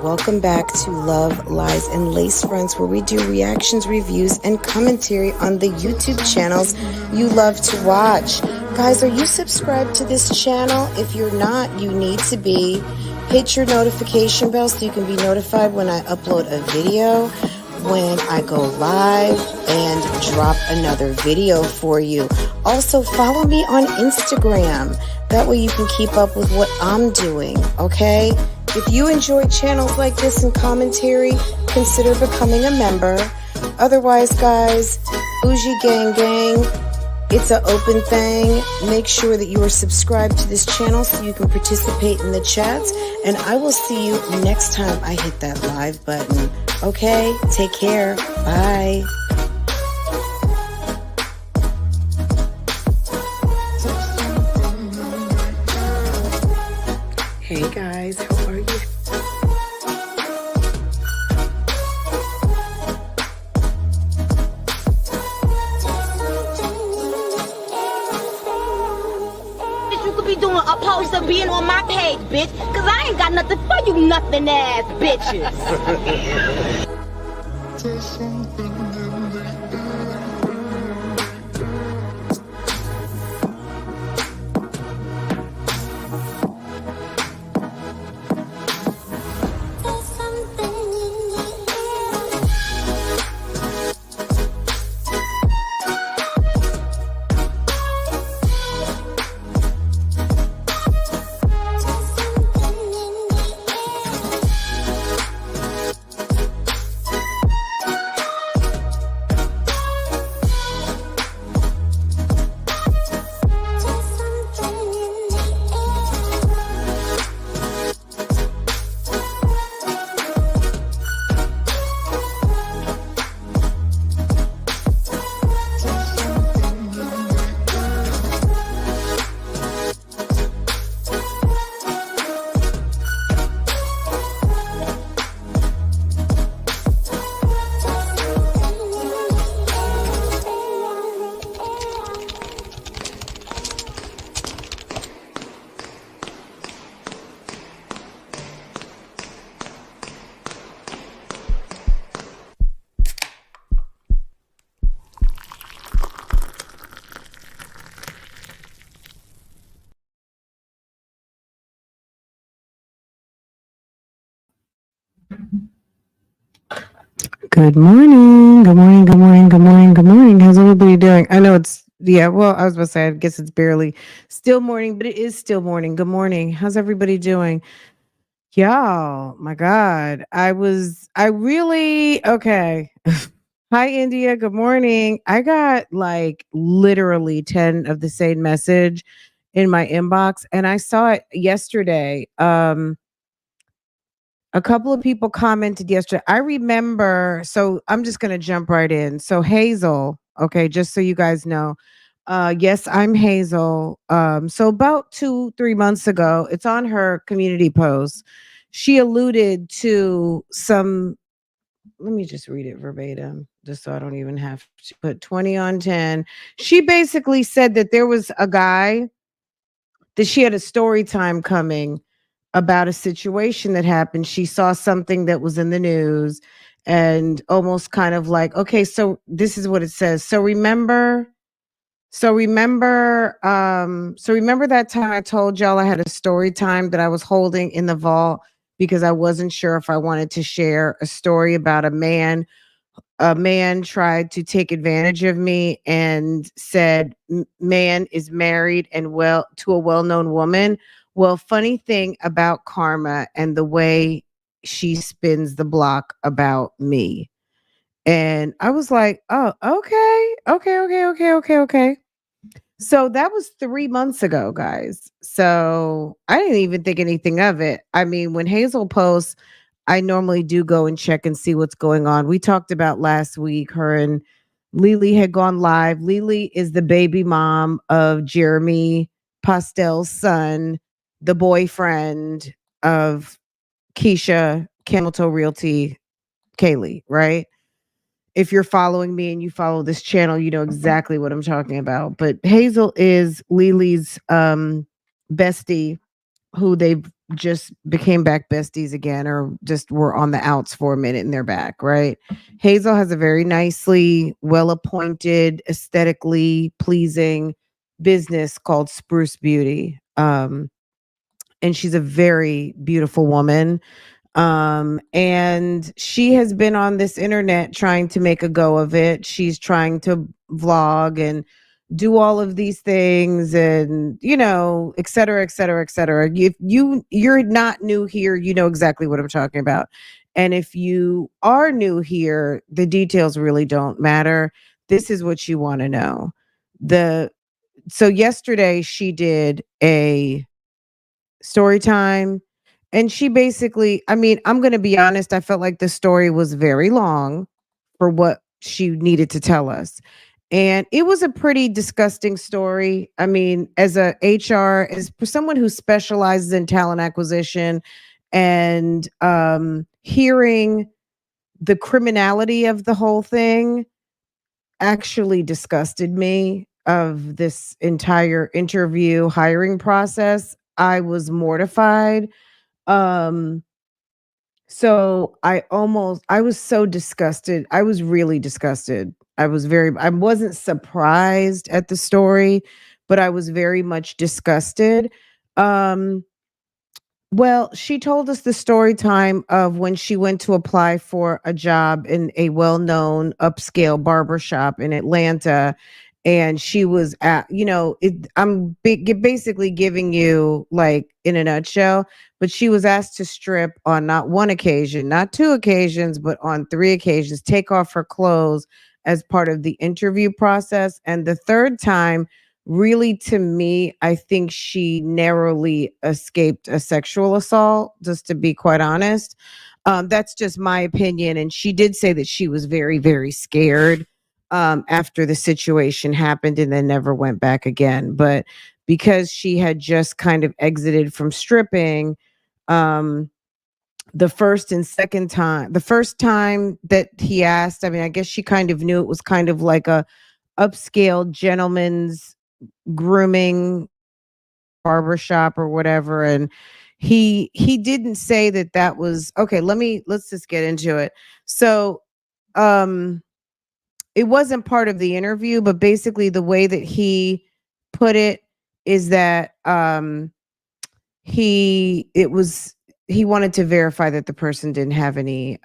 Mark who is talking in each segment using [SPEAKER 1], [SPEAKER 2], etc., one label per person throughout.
[SPEAKER 1] Welcome back to Love, Lies, and Lace Fronts, where we do reactions, reviews, and commentary on the YouTube channels you love to watch. Guys, are you subscribed to this channel? If you're not, you need to be. Hit your notification bell so you can be notified when I upload a video, when I go live, and drop another video for you. Also, follow me on Instagram. That way you can keep up with what I'm doing, okay? If you enjoy channels like this and commentary, consider becoming a member. Otherwise, guys, Bougie Gang Gang, it's an open thing. Make sure that you are subscribed to this channel so you can participate in the chats. And I will see you next time I hit that live button. Okay? Take care. Bye. Hey guys, how are you?
[SPEAKER 2] You could be doing a post of being on my page, bitch, cause I ain't got nothing for you nothing ass bitches.
[SPEAKER 1] Good morning. Good morning. Good morning. Good morning. Good morning. How's everybody doing? I know it's, yeah, well, I was about to say, I guess it's barely still morning, but it is still morning. Good morning. How's everybody doing? Y'all, my God. Okay. Hi, India. Good morning. I got like literally 10 of the same message in my inbox, and I saw it yesterday. A couple of people commented yesterday. I remember, so I'm just going to jump right in. So Hazel, okay, just so you guys know, yes, I'm Hazel. So about 2-3 months ago, it's on her community post. She alluded to some, let me just read it verbatim, just so I don't even have to put 20 on 10. She basically said that there was a guy that she had a story time coming about a situation that happened. She saw something that was in the news and almost kind of like, okay, so this is what it says. So remember that time I told y'all I had a story time that I was holding in the vault because I wasn't sure if I wanted to share a story about a man. A man tried to take advantage of me and said, man is married and well to a well-known woman. Well, funny thing about karma and the way she spins the block about me. And I was like, oh, okay. So that was 3 months ago, guys. So I didn't even think anything of it. I mean, when Hazel posts, I normally do go and check and see what's going on. We talked about last week, her and Lily had gone live. Lily is the baby mom of Jeremy Postel's son, the boyfriend of Keisha, Camel Toe Realty, Kaylee, right? If you're following me and you follow this channel, you know exactly what I'm talking about. But Hazel is Lily's bestie, who they've just became back besties again, or just were on the outs for a minute and they're back, right? Hazel has a very nicely well appointed, aesthetically pleasing business called Spruce Beauty. And she's a very beautiful woman. And she has been on this internet trying to make a go of it. She's trying to vlog and do all of these things, and et cetera, et cetera, et cetera. If you're not new here, you know exactly what I'm talking about. And if you are new here, the details really don't matter. This is what you want to know. The So yesterday she did a story time, and she basically, I mean, I'm going to be honest, I felt like the story was very long for what she needed to tell us. And it was a pretty disgusting story. I mean, as a HR, as for someone who specializes in talent acquisition, and hearing the criminality of the whole thing actually disgusted me, of this entire interview hiring process. I was mortified. Um I was so disgusted. I was really disgusted. I wasn't surprised at the story, but I was very much disgusted. Um well, she told us the story time of when she went to apply for a job in a well-known upscale barbershop in Atlanta. And she was at, basically giving you, like, in a nutshell, but she was asked to strip on not one occasion, not two occasions, but on three occasions, take off her clothes as part of the interview process. And the third time, really, to me, I think she narrowly escaped a sexual assault, just to be quite honest. That's just my opinion. And she did say that she was very, very scared after the situation happened, and then never went back again. But because she had just kind of exited from stripping, um, the first time that he asked, I mean, I guess she kind of knew it was kind of like a upscale gentleman's grooming barbershop or whatever. And he didn't say that that was okay. Let's just get into it. So um it wasn't part of the interview, but basically the way that he put it is that he it was he wanted to verify that the person didn't have any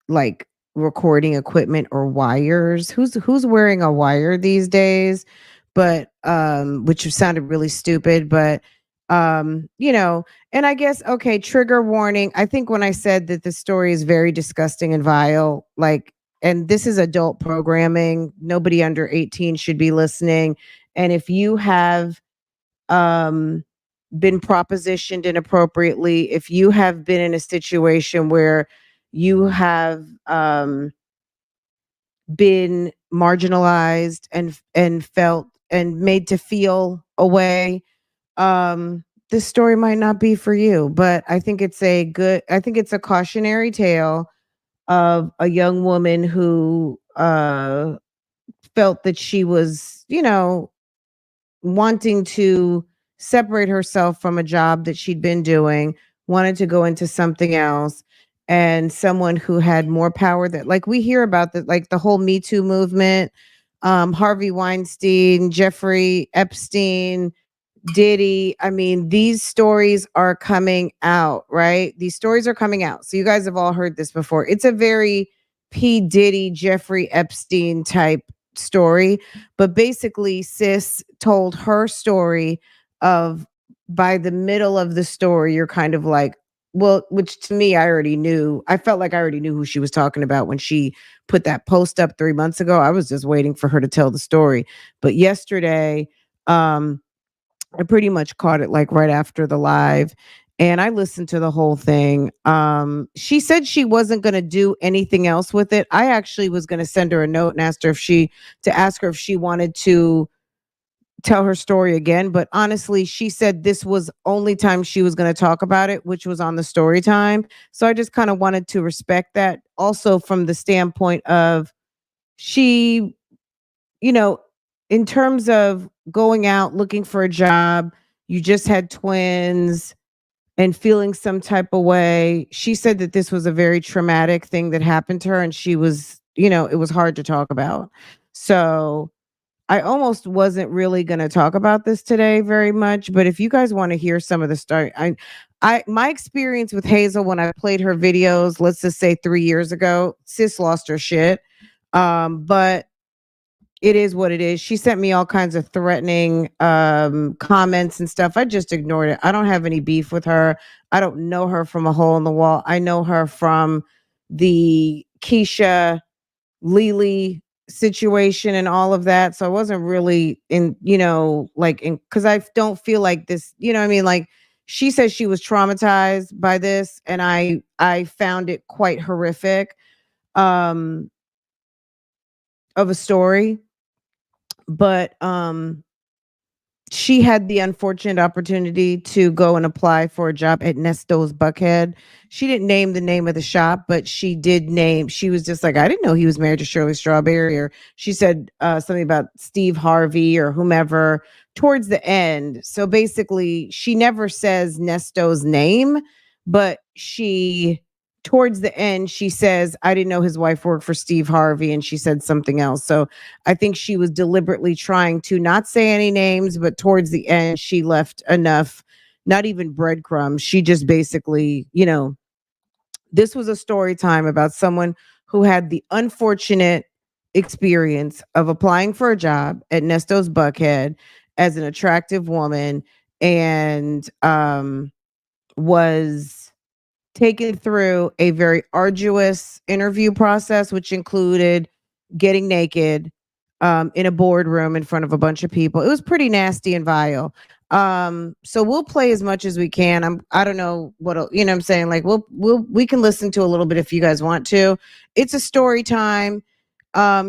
[SPEAKER 1] like recording equipment or wires. Who's wearing a wire these days? But which sounded really stupid, but and I guess, okay, trigger warning. I think when I said that the story is very disgusting and vile, like, and this is adult programming, nobody under 18 should be listening. And if you have um been propositioned inappropriately, if you have been in a situation where you have been marginalized and felt and made to feel a way, this story might not be for you. But I think it's a cautionary tale of a young woman who felt that she was, wanting to separate herself from a job that she'd been doing, wanted to go into something else, and someone who had more power, that, like, we hear about, the like the whole Me Too movement, Harvey Weinstein, Jeffrey Epstein, Diddy. I mean, these stories are coming out, right? These stories are coming out. So you guys have all heard this before. It's a very P. Diddy, Jeffrey Epstein type story. But basically, sis told her story of, by the middle of the story, you're kind of like, well, which to me, I already knew. I felt like I already knew who she was talking about when she put that post up 3 months ago. I was just waiting for her to tell the story. But yesterday, I pretty much caught it like right after the live, and I listened to the whole thing. She said she wasn't going to do anything else with it. I actually was going to send her a note and ask her if she wanted to tell her story again, but honestly, she said this was only time she was going to talk about it, which was on the story time. So I just kind of wanted to respect that, also from the standpoint of, she, you know, in terms of going out looking for a job,
[SPEAKER 3] you just had twins and feeling some type of way. She said that this was a very traumatic thing that happened to her, and she was, it was hard to talk about. So I almost wasn't really going to talk about this today very much, but if you guys want to hear some of the story, my experience with Hazel when I played her videos, let's just say 3 years ago, sis lost her shit. But it is what it is. She sent me all kinds of threatening comments and stuff. I just ignored it. I don't have any beef with her. I don't know her from a hole in the wall. I know her from the Keisha Lily situation and all of that. So I wasn't really in, like in because I don't feel like this, what I mean? Like she says she was traumatized by this, and I found it quite horrific um of a story. But she had the unfortunate opportunity to go and apply for a job at Nesto'S Buckhead. She didn't name the name of the shop, but she did name. She was just like, I didn't know he was married to Shirley Strawberry. Or she said something about Steve Harvey or whomever towards the end. So basically, she never says Nesto's name, but towards the end, she says, I didn't know his wife worked for Steve Harvey. And she said something else. So I think she was deliberately trying to not say any names, but towards the end, she left enough, not even breadcrumbs. She just basically, this was a story time about someone who had the unfortunate experience of applying for a job at Nesto's Buckhead as an attractive woman, and was taken through a very arduous interview process, which included getting naked in a boardroom in front of a bunch of people. It was pretty nasty and vile. So we'll play as much as we can. I don't know what I'm saying. Like we can listen to a little bit if you guys want to. It's a story time.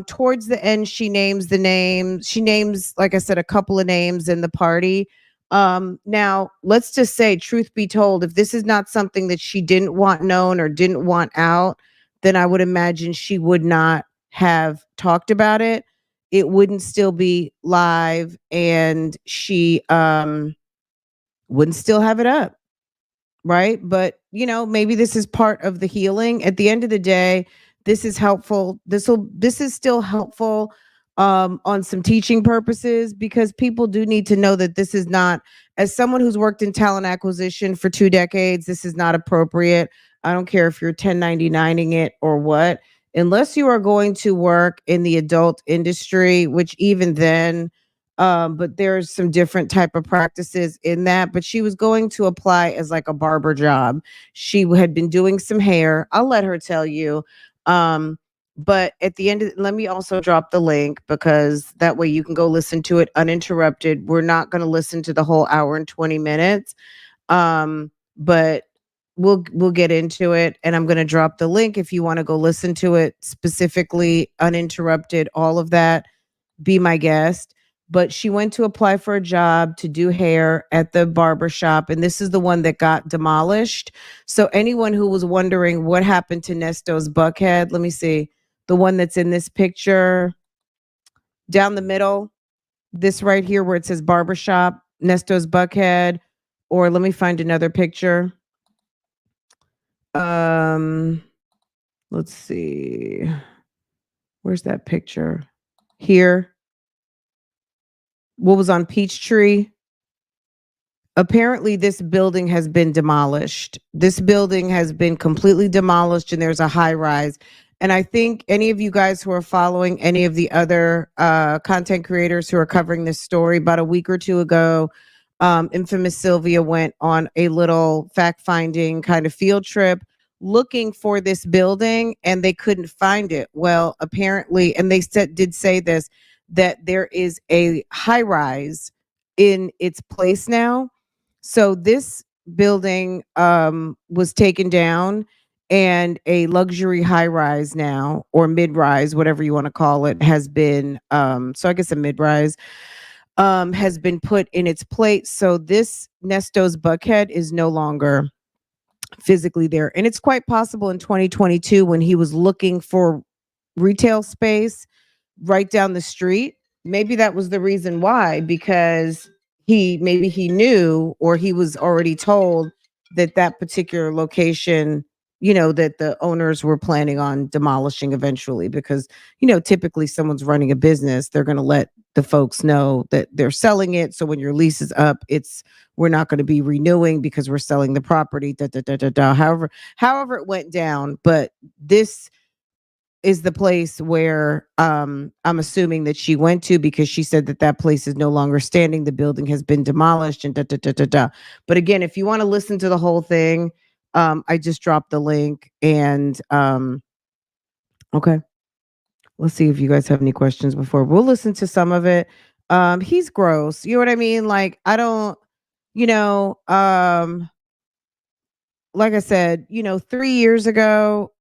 [SPEAKER 3] Towards the end, she names the name. She names, like I said, a couple of names in the party. Now let's just say, truth be told, if this is not something that she didn't want known or didn't want out, then I would imagine she would not have talked about it. It wouldn't still be live, and she wouldn't still have it up. Right. But, maybe this is part of the healing. At the end of the day, this is helpful. This is still helpful on some teaching purposes, because people do need to know that this is not, as someone who's worked in talent acquisition for 2 decades, this is not appropriate. I don't care if you're 1099ing it or what, unless you are going to work in the adult industry, which even then, but there's some different type of practices in that. But she was going to apply as like a barber job. She had been doing some hair. I'll let her tell you. But at the end let me also drop the link, because that way you can go listen to it uninterrupted. We're not going to listen to the whole hour and 20 minutes. But we'll get into it, and I'm going to drop the link if you want to go listen to it specifically uninterrupted, all of that. Be my guest. But she went to apply for a job to do hair at the barber shop, and this is the one that got demolished. So anyone who was wondering what happened to Nesto's Buckhead, let me see. The one that's in this picture down the middle, this right here where it says barbershop, Nesto's Buckhead, or let me find another picture. Let's see. Where's that picture? Here. What was on Peachtree? Apparently this building has been demolished. This building has been completely demolished, and there's a high rise. And I think any of you guys who are following any of the other content creators who are covering this story, about a week or two ago, infamous Sylvia went on a little fact-finding kind of field trip looking for this building, and they couldn't find it. Well, apparently, and they did say this, that there is a high rise in its place now. So this building was taken down, and a luxury high rise now, or mid rise, whatever you want to call it, has been so I guess a mid rise has been put in its place. So this Nesto's Buckhead is no longer physically there. And it's quite possible in 2022, when he was looking for retail space right down the street, maybe that was the reason why, because maybe he knew, or he was already told that that particular location, that the owners were planning on demolishing eventually, because typically someone's running a business, they're going to let the folks know that they're selling it. So when your lease is up, we're not going to be renewing because we're selling the property. Da, da, da, da, da. However it went down, but this is the place where I'm assuming that she went to, because she said that that place is no longer standing. The building has been demolished and da da da da da. But again, if you want to listen to the whole thing, I just dropped the link. And okay, let's see if you guys have any questions before we'll listen to some of it. He's gross. You know what I mean? Like, I don't, you know, like I said, 3 years ago,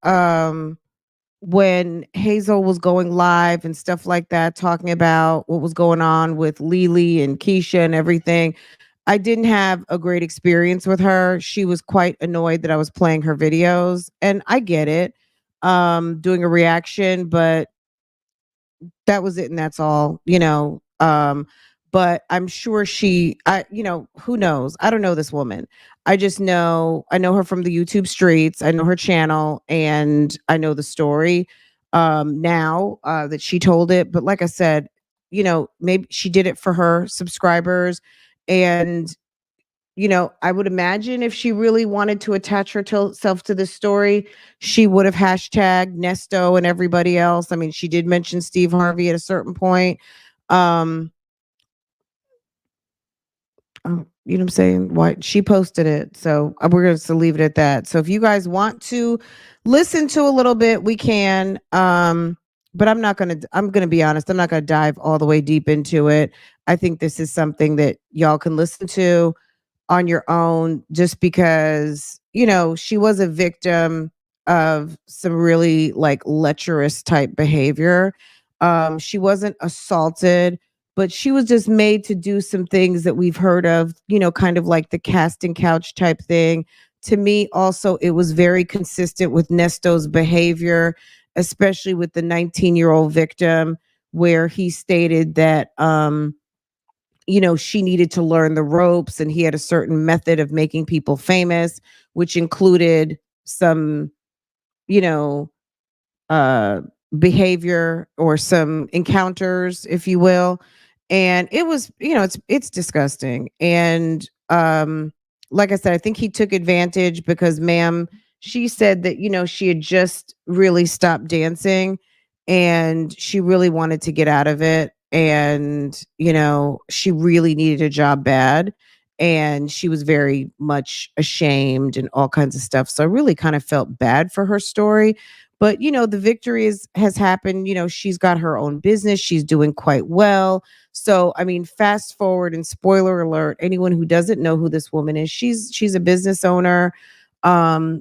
[SPEAKER 3] when Hazel was going live and stuff like that, talking about what was going on with Lily and Keisha and everything, I didn't have a great experience with her. She was quite annoyed that I was playing her videos, and I get it, doing a reaction, but that was it and that's all. But I'm sure who knows, I don't know this woman. I know her from the YouTube streets. I know her channel, and I know the story now that she told it. But like I said, maybe she did it for her subscribers. And I would imagine if she really wanted to attach herself to this story, she would have hashtag Nesto and everybody else. I mean, she did mention Steve Harvey at a certain point. Um, you know what I'm saying? Why she posted it. So we're going to leave it at that. So if you guys want to listen to a little bit, we can. But I'm going to be honest, I'm not going to dive all the way deep into it. I think this is something that y'all can listen to on your own, just because she was a victim of some really like lecherous type behavior. She wasn't assaulted, but she was just made to do some things that we've heard of, kind of like the casting couch type thing. To me also, it was very consistent with Nesto's behavior, especially with the 19-year-old victim, where he stated that she needed to learn the ropes, and he had a certain method of making people famous, which included some, you know, uh, behavior or some encounters, if you will. And it was, it's disgusting. And like I said, I think he took advantage because ma'am, she said that, she had just really stopped dancing and she really wanted to get out of it. And, she really needed a job bad. And she was very much ashamed and all kinds of stuff. So I really kind of felt bad for her story. But the victory has happened. She's got her own business. She's doing quite well. So I mean, fast forward and spoiler alert, anyone who doesn't know who this woman is, she's a business owner.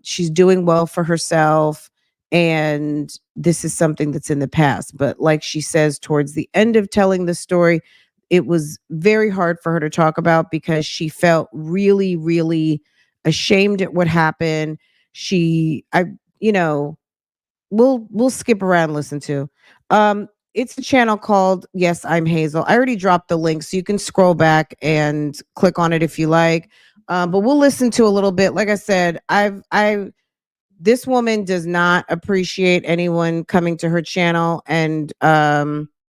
[SPEAKER 3] She's doing well for herself. And this is something that's in the past. But like she says towards the end of telling the story, it was very hard for her to talk about because she felt really, really ashamed at what happened. You know, we'll skip around and listen to. It's a channel called Yes, I'm Hazel. I already dropped the link, so you can scroll back and click on it if you like. But we'll listen to a little bit. Like I said, I this woman does not appreciate anyone coming to her channel and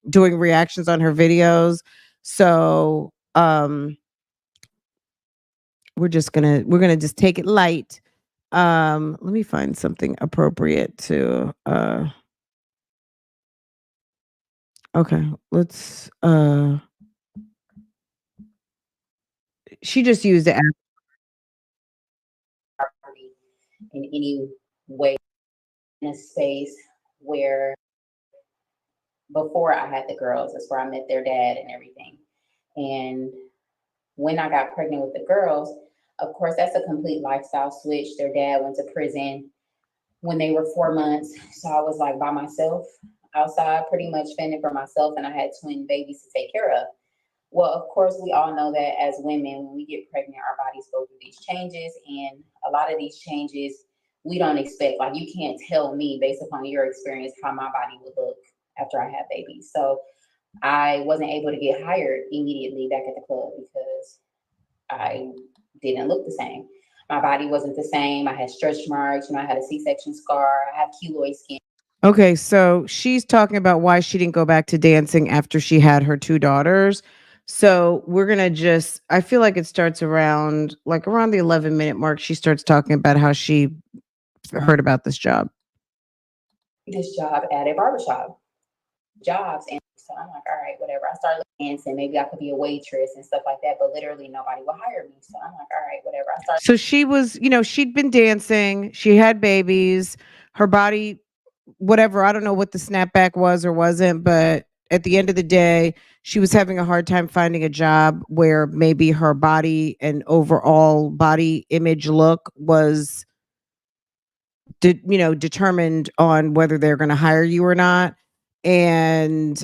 [SPEAKER 3] doing reactions on her videos. So we're gonna just take it light. Let me find something appropriate to okay, let's she just used the app.
[SPEAKER 2] In any way, in a space where before I had the girls, that's where I met their dad and everything. And when I got pregnant with the girls, of course, that's a complete lifestyle switch. Their dad went to prison when they were 4 months. So I was like by myself outside, pretty much fending for myself. And I had twin babies to take care of. Well, of course, we all know that as women, when we get pregnant, our bodies go through these changes. And a lot of these changes we don't expect. Like, you can't tell me based upon your experience how my body would look after I have babies. So I wasn't able to get hired immediately back at the club because I didn't look the same. My body wasn't the same. I had stretch marks. I had a C-section scar. I have keloid skin.
[SPEAKER 3] Okay, so she's talking about why she didn't go back to dancing after she had her two daughters. So we're gonna just I feel like it starts around the 11-minute mark. She starts talking about how she heard about this job.
[SPEAKER 2] This job at a barbershop jobs. And so I'm like, all right, whatever. I started dancing. Maybe I could be a waitress and stuff like that. But literally nobody would hire me. So I'm like, all right, whatever. I started.
[SPEAKER 3] So she was, she'd been dancing, she had babies, her body, whatever, I don't know what the snapback was or wasn't, but at the end of the day, she was having a hard time finding a job where maybe her body and overall body image look was determined on whether they're going to hire you or not. And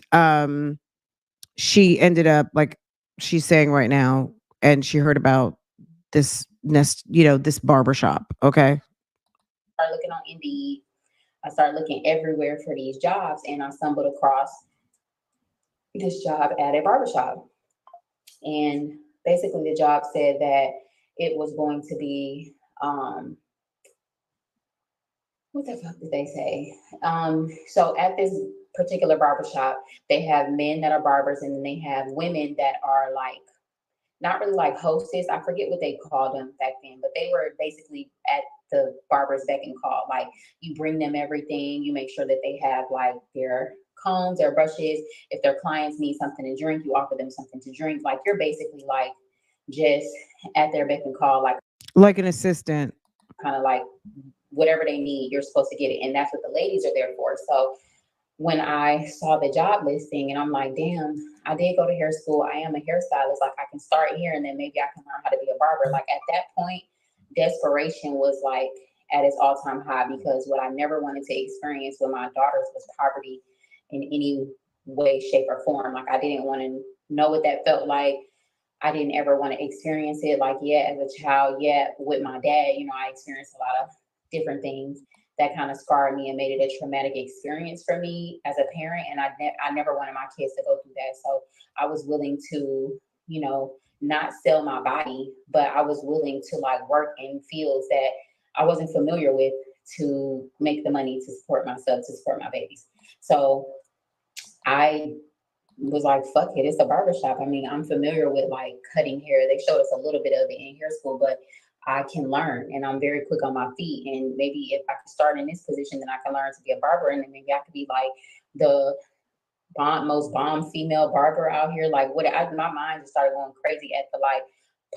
[SPEAKER 3] she ended up, like she's saying right now, and she heard about this barbershop. Okay.
[SPEAKER 2] I started looking on Indeed. I started looking everywhere for these jobs, and I stumbled across this job at a barbershop. And basically, the job said that it was going to be, what the fuck did they say? So at this particular barbershop, they have men that are barbers, and then they have women that are like, not really like hostess. I forget what they called them back then, but they were basically at the barber's beck and call. Like, you bring them everything, you make sure that they have like their combs, their brushes. If their clients need something to drink, you offer them something to drink. Like, you're basically like just at their beck and call,
[SPEAKER 3] like an assistant.
[SPEAKER 2] kind of like whatever they need, you're supposed to get it. And that's what the ladies are there for. So when I saw the job listing and I'm like, damn, I did go to hair school. I am a hairstylist. Like, I can start here and then maybe I can learn how to be a barber. Like, at that point, desperation was like at its all-time high, because what I never wanted to experience with my daughters was poverty in any way, shape, or form. Like, I didn't want to know what that felt like. I didn't ever want to experience it. Like, yeah, as a child, yeah, with my dad, I experienced a lot of different things that kind of scarred me and made it a traumatic experience for me as a parent. And I never wanted my kids to go through that. So I was willing to, not sell my body, but I was willing to like work in fields that I wasn't familiar with to make the money to support myself, to support my babies. So I was like, fuck it, it's a barbershop. I mean, I'm familiar with like cutting hair. They showed us a little bit of it in hair school, but I can learn and I'm very quick on my feet. And maybe if I could start in this position, then I can learn to be a barber. And then maybe I could be like the most bomb female barber out here. Like, my mind just started going crazy at the like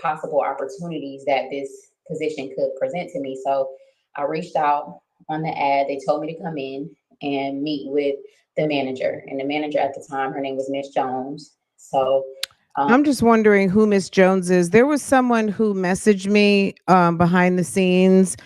[SPEAKER 2] possible opportunities that this position could present to me. So I reached out on the ad. They told me to come in and meet with the manager. And the manager at the time, her name was Miss Jones. So
[SPEAKER 3] I'm just wondering who Miss Jones is. There was someone who messaged me behind the scenes.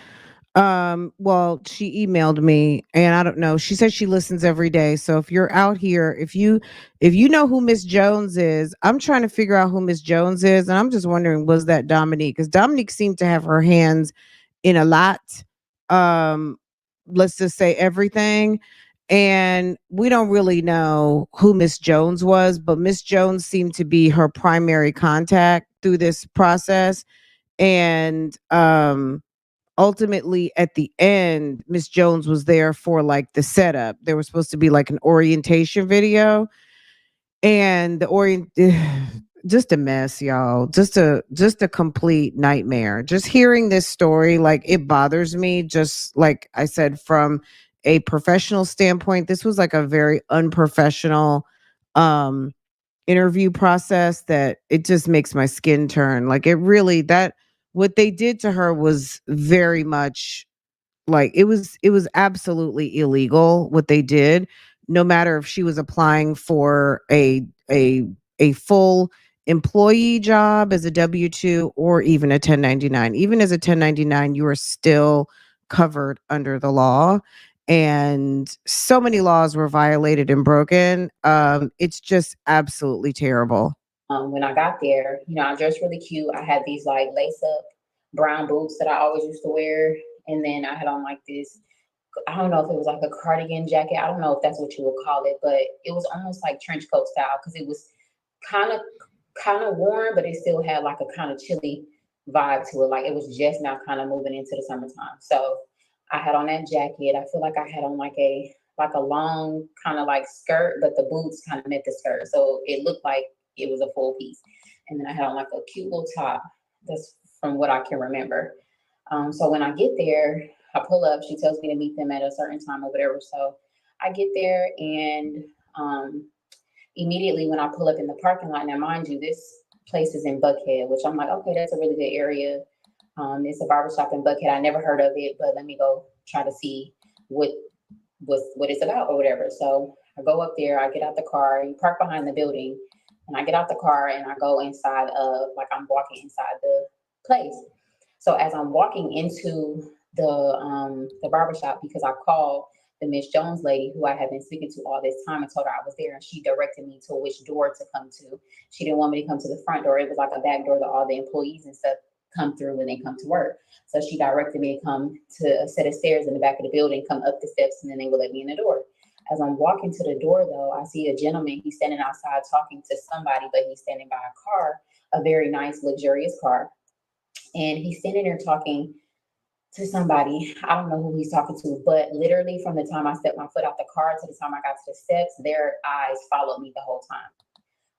[SPEAKER 3] Well, she emailed me and I don't know. She says she listens every day. So if you're out here, if you know who Miss Jones is, I'm trying to figure out who Miss Jones is. And I'm just wondering, was that Dominique? Because Dominique seemed to have her hands in a lot. Um, let's just say everything. And we don't really know who Miss Jones was, but Miss Jones seemed to be her primary contact through this process. And ultimately at the end, Miss Jones was there for like the setup. There was supposed to be like an orientation video, and just a mess, y'all. Just a complete nightmare. Just hearing this story, like, it bothers me. Just like I said, from a professional standpoint, this was like a very unprofessional um interview process that it just makes my skin turn. Like, it really, that what they did to her was very much like, it was absolutely illegal what they did. No matter if she was applying for a full employee job as a W-2 or even a 1099. Even as a 1099, you are still covered under the law. And so many laws were violated and broken. It's just absolutely terrible.
[SPEAKER 2] when I got there, I dressed really cute. I had these like lace up brown boots that I always used to wear. And then I had on like this I don't know if it was like a cardigan jacket. I don't know if that's what you would call it, but it was almost like trench coat style because it was kind of kind of warm, but it still had like a kind of chilly vibe to it. Like it was just now kind of moving into the summertime. So I had on that jacket. I feel like I had on like a long kind of like skirt, but the boots kind of met the skirt. So it looked like it was a full piece. And then I had on like a cute little top. That's from what I can remember. So when I get there, I pull up. She tells me to meet them at a certain time or whatever. So I get there and immediately when I pull up in the parking lot, now mind you, this place is in Buckhead, which I'm like, okay, that's a really good area. It's a barbershop in Buckhead. I never heard of it, but let me go try to see what it's about or whatever. So I go up there, I get out the car, you park behind the building, and I get out the car and I go inside of like I'm walking inside the place. So as I'm walking into the barbershop, because I called the Miss Jones lady who I had been speaking to all this time and told her I was there, and she directed me to which door to come to. She didn't want me to come to the front door. It was like a back door that all the employees and stuff come through when they come to work. So she directed me to come to a set of stairs in the back of the building, come up the steps, and then they would let me in the door. As I'm walking to the door, though, I see a gentleman. He's standing outside talking to somebody, but he's standing by a car, a very nice, luxurious car. And he's standing there talking to somebody. I don't know who he's talking to, but literally from the time I stepped my foot out the car to the time I got to the steps, their eyes followed me the whole time.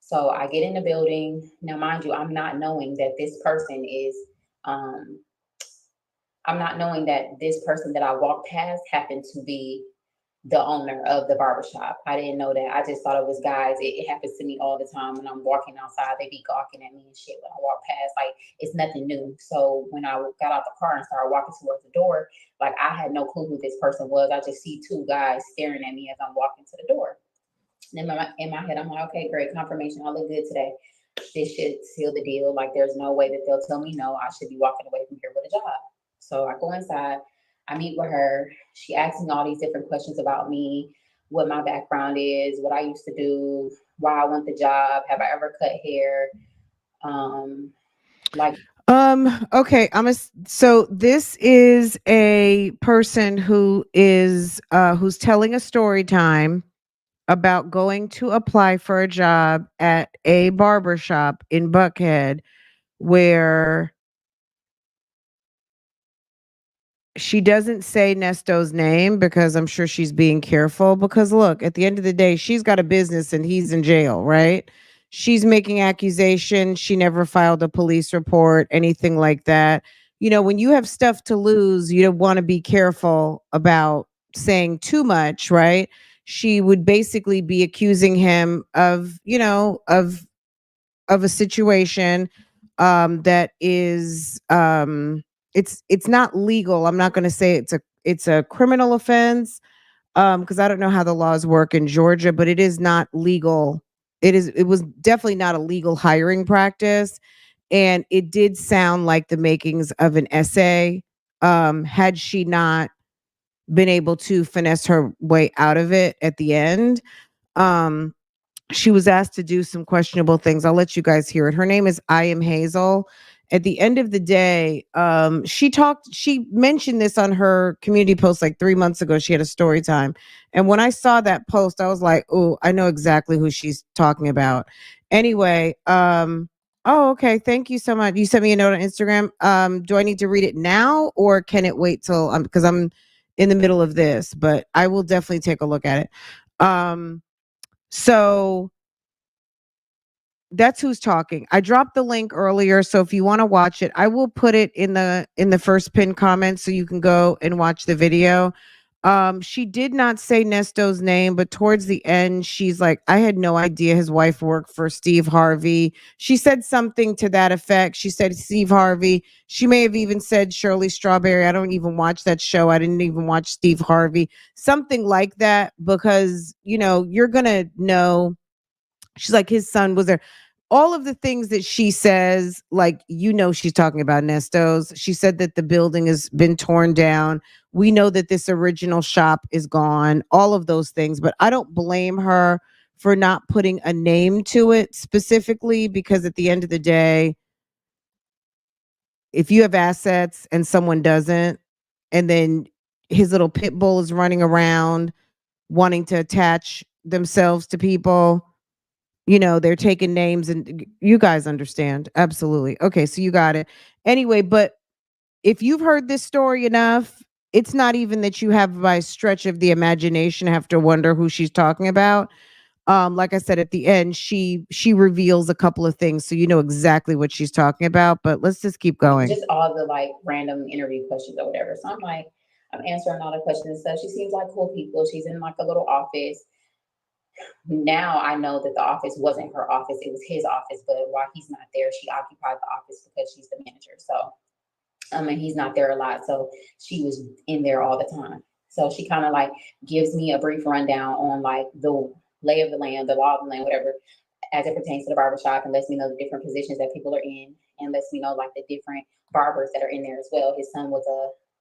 [SPEAKER 2] So I get in the building. Now, mind you, I'm not knowing that this person is, I'm not knowing that this person that I walked past happened to be the owner of the barbershop. I didn't know that. I just thought it was guys. It happens to me all the time when I'm walking outside. They be gawking at me and shit when I walk past. Like it's nothing new. So when I got out the car and started walking towards the door, like I had no clue who this person was. I just see two guys staring at me as I'm walking to the door. And in my head, I'm like, okay, great, confirmation. I look good today. This should seal the deal. Like there's no way that they'll tell me no. I should be walking away from here with a job. So I go inside. I meet with her. She asks me all these different questions about me, what my background is, what I used to do, why I want the job, have I ever cut hair, like.
[SPEAKER 3] Okay, so this is a person who is who's telling a story time about going to apply for a job at a barber shop in Buckhead where she doesn't say Nesto's name because I'm sure she's being careful because look, at the end of the day, she's got a business and he's in jail, right? She's making accusations. She never filed a police report, anything like that. You know, when you have stuff to lose, you don't want to be careful about saying too much, right? She would basically be accusing him of, of a situation that is it's not legal. I'm not going to say it's a criminal offense because I don't know how the laws work in Georgia, but it is not legal. It was definitely not a legal hiring practice, and it did sound like the makings of an essay had she not been able to finesse her way out of it at the end. Um she was asked to do some questionable things. I'll let you guys hear it. Her name is I Am Hazel. At the end of the day, she mentioned this on her community post like 3 months ago. She had a story time. And when I saw that post, I was like, oh, I know exactly who she's talking about. Anyway, oh, okay. Thank you so much. You sent me a note on Instagram. Do I need to read it now or can it wait till because I'm in the middle of this, but I will definitely take a look at it. So that's who's talking. I dropped the link earlier, so if you want to watch it, I will put it in the first pinned comment so you can go and watch the video. She did not say Nesto's name, but towards the end, she's like, I had no idea his wife worked for Steve Harvey. She said something to that effect. She said Steve Harvey. She may have even said Shirley Strawberry. I don't even watch that show. I didn't even watch Steve Harvey. Something like that, because, you're going to know. She's like, his son was there. All of the things that she says, like, she's talking about Nesto's. She said that the building has been torn down. We know that this original shop is gone, all of those things. But I don't blame her for not putting a name to it specifically, because at the end of the day, if you have assets and someone doesn't, and then his little pit bull is running around wanting to attach themselves to people. They're taking names, and you guys understand. Absolutely. Okay, so you got it. Anyway, but if you've heard this story enough, it's not even that you have by stretch of the imagination have to wonder who she's talking about. Like I said, at the end, she reveals a couple of things, so you know exactly what she's talking about. But let's just keep going.
[SPEAKER 2] Just all the like random interview questions or whatever. So I'm like, I'm answering all the questions and stuff. She seems like cool people. She's in like a little office. Now I know that the office wasn't her office, it was his office, but while he's not there, she occupied the office because she's the manager. So and he's not there a lot. So she was in there all the time. So she kind of like gives me a brief rundown on like the lay of the land, the law of the land, whatever, as it pertains to the barbershop, and lets me know the different positions that people are in, and lets me know like the different barbers that are in there as well. His son was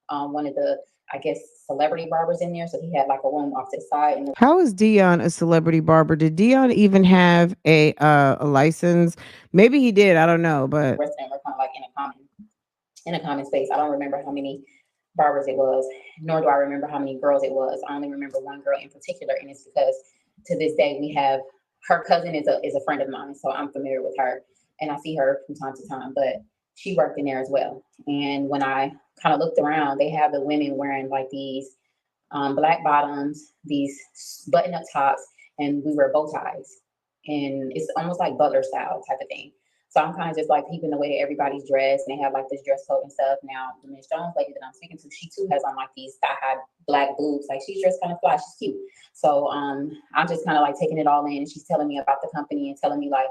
[SPEAKER 2] one of the, I guess, celebrity barbers in there, so he had like a room off to the side. And
[SPEAKER 3] How is Dion a celebrity barber? Did Dion even have a license? Maybe he did. I don't know,
[SPEAKER 2] the
[SPEAKER 3] but
[SPEAKER 2] rest of them were kind of like in a common space. I don't remember how many barbers it was, nor do I remember how many girls it was. I only remember one girl in particular, and it's because to this day we have her cousin is a friend of mine, so I'm familiar with her, and I see her from time to time. But she worked in there as well. And when I kind of looked around, they have the women wearing like these black bottoms, these button-up tops, and we wear bow ties, and it's almost like butler style type of thing. So I'm kind of just like peeping the way that everybody's dressed, and they have like this dress code and stuff. Now, the Miss Jones lady that I'm speaking to, she too has on like these thigh-high black boobs. Like she's dressed kind of fly, she's cute. So I'm just kind of like taking it all in. And she's telling me about the company and telling me like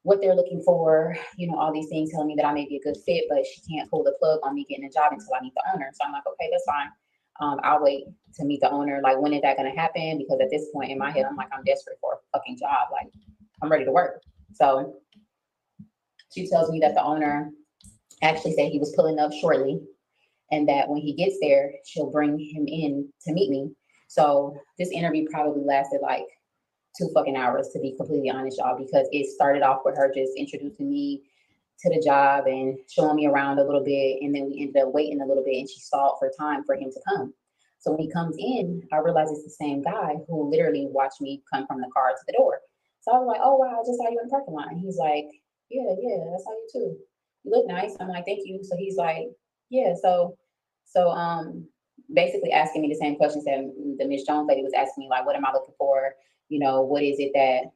[SPEAKER 2] what they're looking for, all these things, telling me that I may be a good fit, but she can't pull the plug on me getting a job until I meet the owner. So I'm like, okay, that's fine. I'll wait to meet the owner. Like, when is that going to happen? Because at this point in my head, I'm like, I'm desperate for a fucking job. Like, I'm ready to work. So she tells me that the owner actually said he was pulling up shortly, and that when he gets there, she'll bring him in to meet me. So this interview probably lasted like 2 fucking hours, to be completely honest, y'all, because it started off with her just introducing me to the job and showing me around a little bit. And then we ended up waiting a little bit, and she stalled for time for him to come. So when he comes in, I realize it's the same guy who literally watched me come from the car to the door. So I was like, oh, wow, I just saw you in the parking lot. And he's like, yeah, I saw you too. You look nice. I'm like, thank you. So he's like, yeah. So basically asking me the same questions that the Miss Jones lady was asking me, like, what am I looking for? What is it that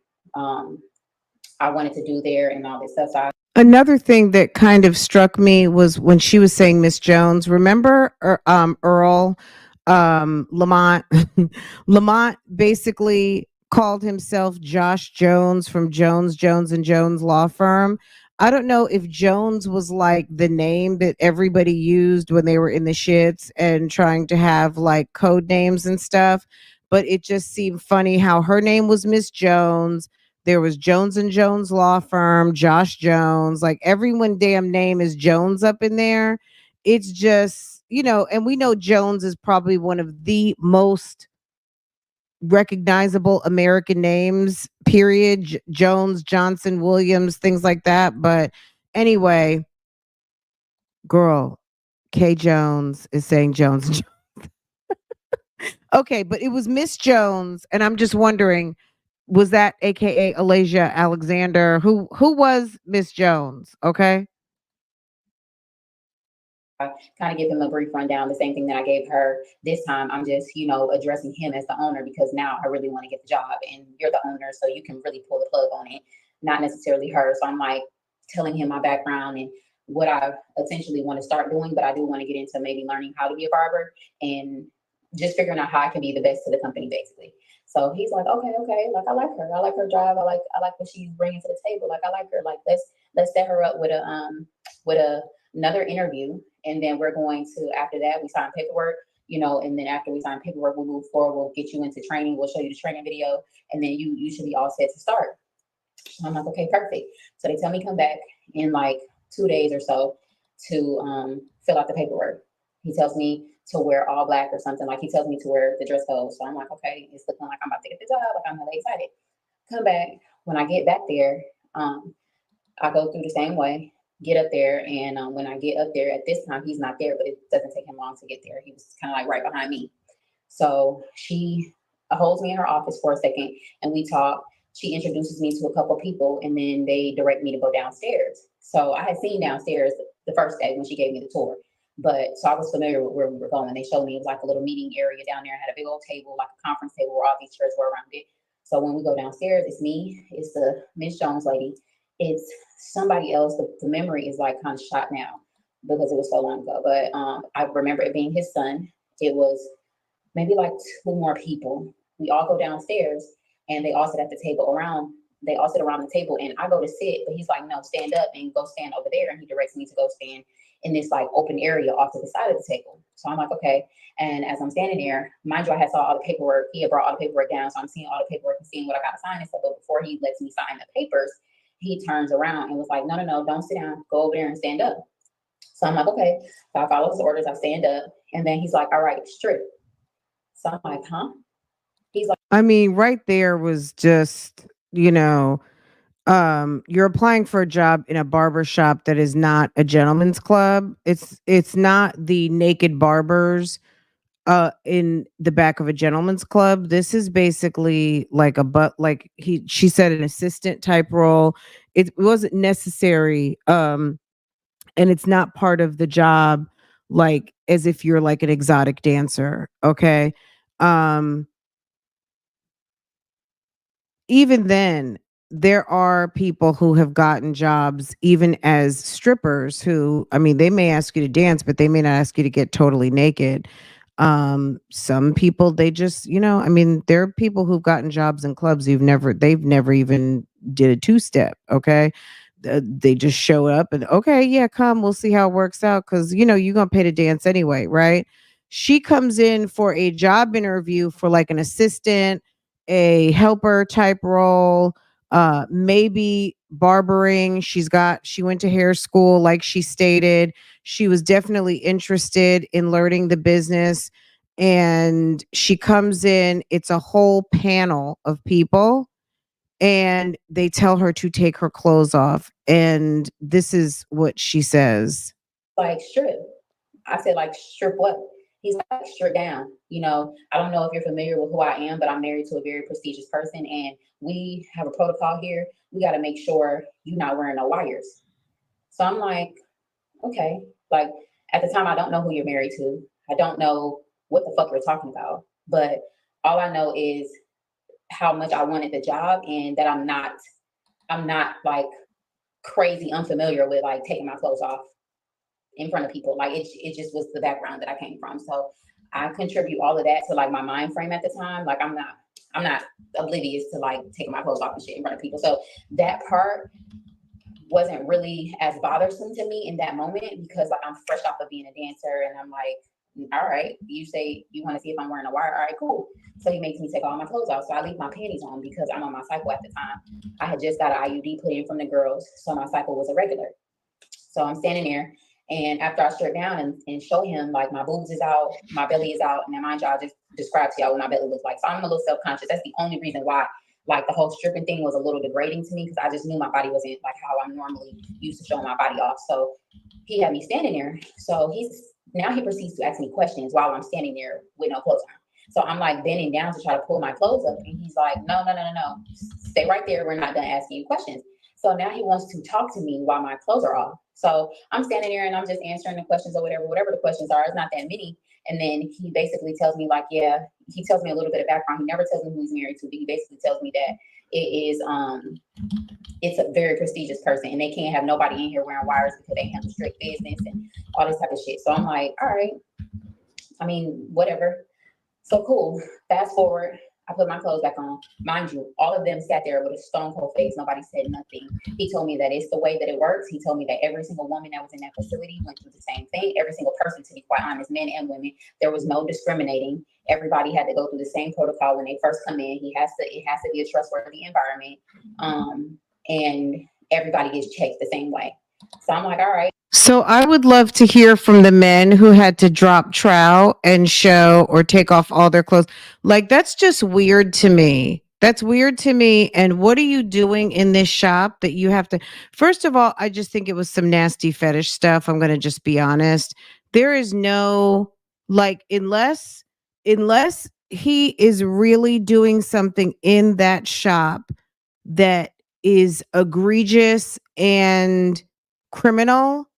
[SPEAKER 2] I wanted to do there and all this stuff. So
[SPEAKER 3] another thing that kind of struck me was when she was saying Miss Jones. Remember, Earl Lamont? Lamont basically called himself Josh Jones from Jones, Jones and Jones law firm. I don't know if Jones was like the name that everybody used when they were in the shits and trying to have like code names and stuff, but it just seemed funny how her name was Miss Jones. There was Jones and Jones law firm, Josh Jones, like everyone damn name is Jones up in there. It's just, and we know Jones is probably one of the most recognizable American names, period. Jones, Johnson, Williams, things like that. But anyway, girl, K Jones is saying Jones. Okay, but it was Miss Jones, and I'm just wondering, was that AKA Alasia Alexander? Who was Miss Jones? Okay.
[SPEAKER 2] kind of give him a brief rundown, the same thing that I gave her. This time, I'm just, addressing him as the owner, because now I really want to get the job, and you're the owner, so you can really pull the plug on it, not necessarily her. So I'm like telling him my background and what I essentially want to start doing, but I do want to get into maybe learning how to be a barber and just figuring out how I can be the best to the company, basically. So he's like, okay, like I like her drive, I like what she's bringing to the table, like I like her, like let's set her up with another interview, and then we're going to, after that, we sign paperwork, and then after we sign paperwork, we'll move forward, we'll get you into training, we'll show you the training video, and then you should be all set to start. So I'm like, okay, perfect. So they tell me come back in like 2 days or so to fill out the paperwork. He tells me to wear all black or something, like he tells me to wear the dress code. So I'm like, okay, it's looking like I'm about to get the job, like I'm really excited. Come back. When I get back there, I go through the same way. get up there. And when I get up there, at this time, he's not there, but it doesn't take him long to get there. He was kind of like right behind me. So she holds me in her office for a second and we talk. She introduces me to a couple people and then they direct me to go downstairs. So I had seen downstairs the first day when she gave me the tour. But so I was familiar with where we were going. They showed me it was like a little meeting area down there. It had a big old table, like a conference table where all these chairs were around it. So when we go downstairs, it's me, it's the Miss Jones lady, it's somebody else. The memory is like kind of shot now because it was so long ago. But I remember it being his son. It was maybe like two more people. We all go downstairs and they all sit at the table around. They all sit around the table and I go to sit, but he's like, no, stand up and go stand over there. And he directs me to go stand in this like open area off to the side of the table. So I'm like, okay. And as I'm standing there, mind you, I had saw all the paperwork. He had brought all the paperwork down. So I'm seeing all the paperwork and seeing what I got to sign and stuff. But before he lets me sign the papers, he turns around and was like, no, no, no, don't sit down. Go over there and stand up. So I'm like, okay. So I follow his orders. I stand up. And then he's like, all right, strip. So I'm like, huh? He's like,
[SPEAKER 3] I mean, right there was just, you're applying for a job in a barber shop that is not a gentleman's club. It's not the naked barbers in the back of a gentleman's club. This is basically like she said, an assistant type role. It wasn't necessary, and it's not part of the job, like as if you're like an exotic dancer. Okay. um Even then, there are people who have gotten jobs even as strippers who, I mean, they may ask you to dance, but they may not ask you to get totally naked. Some people, they just, I mean, there are people who've gotten jobs in clubs they've never even did a two-step. Okay. They just show up and, okay, yeah, come, we'll see how it works out. Cause you're gonna pay to dance anyway, right? She comes in for a job interview for like an assistant, a helper type role, maybe barbering. She went to hair school, like she stated. She was definitely interested in learning the business. And she comes in, it's a whole panel of people, and they tell her to take her clothes off. And this is what she says.
[SPEAKER 2] like, strip. I said, like, strip what? He's like, strip down. I don't know if you're familiar with who I am, but I'm married to a very prestigious person and we have a protocol here. We got to make sure you're not wearing no wires. So I'm like, okay. Like, at the time, I don't know who you're married to. I don't know what the fuck you're talking about. But all I know is how much I wanted the job and that I'm not like crazy unfamiliar with like taking my clothes off in front of people. Like it just was the background that I came from. So I contribute all of that to like my mind frame at the time. Like I'm not oblivious to like taking my clothes off and shit in front of people. So that part wasn't really as bothersome to me in that moment because like I'm fresh off of being a dancer and I'm like, all right, you say you want to see if I'm wearing a wire. All right, cool. So he makes me take all my clothes off. So I leave my panties on because I'm on my cycle at the time. I had just got an IUD put in from the girls. So my cycle was irregular. So I'm standing there. And after I strip down and show him like my boobs is out, my belly is out. And then mind you, I just described to y'all what my belly looks like. So I'm a little self-conscious. That's the only reason why like the whole stripping thing was a little degrading to me because I just knew my body wasn't like how I'm normally used to showing my body off. So he had me standing there. So now he proceeds to ask me questions while I'm standing there with no clothes on. So I'm like bending down to try to pull my clothes up. And he's like, no. Stay right there. We're not done asking you questions. So now he wants to talk to me while my clothes are off. So I'm standing there and I'm just answering the questions or whatever the questions are. It's not that many. And then he basically tells me like, yeah, he tells me a little bit of background. He never tells me who he's married to, but he basically tells me that it is, it's a very prestigious person and they can't have nobody in here wearing wires because they handle strict business and all this type of shit. So I'm like, all right, I mean, whatever. So cool. Fast forward. I put my clothes back on. Mind you, all of them sat there with a stone cold face. Nobody said nothing. He told me that it's the way that it works. He told me that every single woman that was in that facility went through the same thing. Every single person, to be quite honest, men and women. There was no discriminating. Everybody had to go through the same protocol when they first come in. It has to be a trustworthy environment. And everybody gets checked the same way. So I'm like, all right.
[SPEAKER 3] So I would love to hear from the men who had to drop trow and show or take off all their clothes. Like, that's just weird to me. That's weird to me. And what are you doing in this shop that you have to? First of all, I just think it was some nasty fetish stuff. I'm going to just be honest. There is no, like, unless he is really doing something in that shop that is egregious and criminal,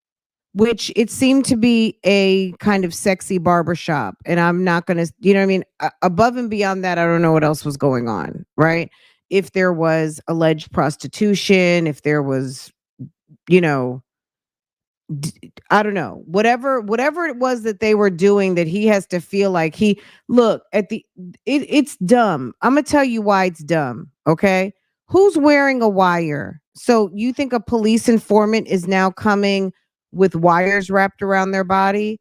[SPEAKER 3] which it seemed to be a kind of sexy barbershop. And I'm not going to, you know what I mean? Above and beyond that, I don't know what else was going on, right? If there was alleged prostitution, if there was, you know, I don't know, whatever it was that they were doing that he has to feel like he look at it's dumb. I'm gonna tell you why it's dumb. Okay, who's wearing a wire? So you think a police informant is now coming with wires wrapped around their body?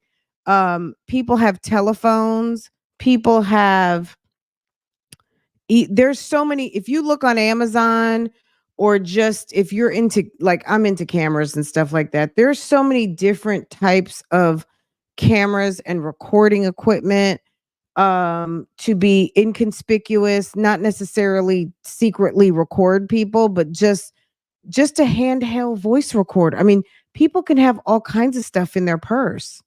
[SPEAKER 3] People have telephones. People have there's so many. If you look on Amazon, or just if you're into, like, I'm into cameras and stuff like that, there's so many different types of cameras and recording equipment, to be inconspicuous, not necessarily secretly record people, but just a handheld voice recorder. I mean, people can have all kinds of stuff in their purse.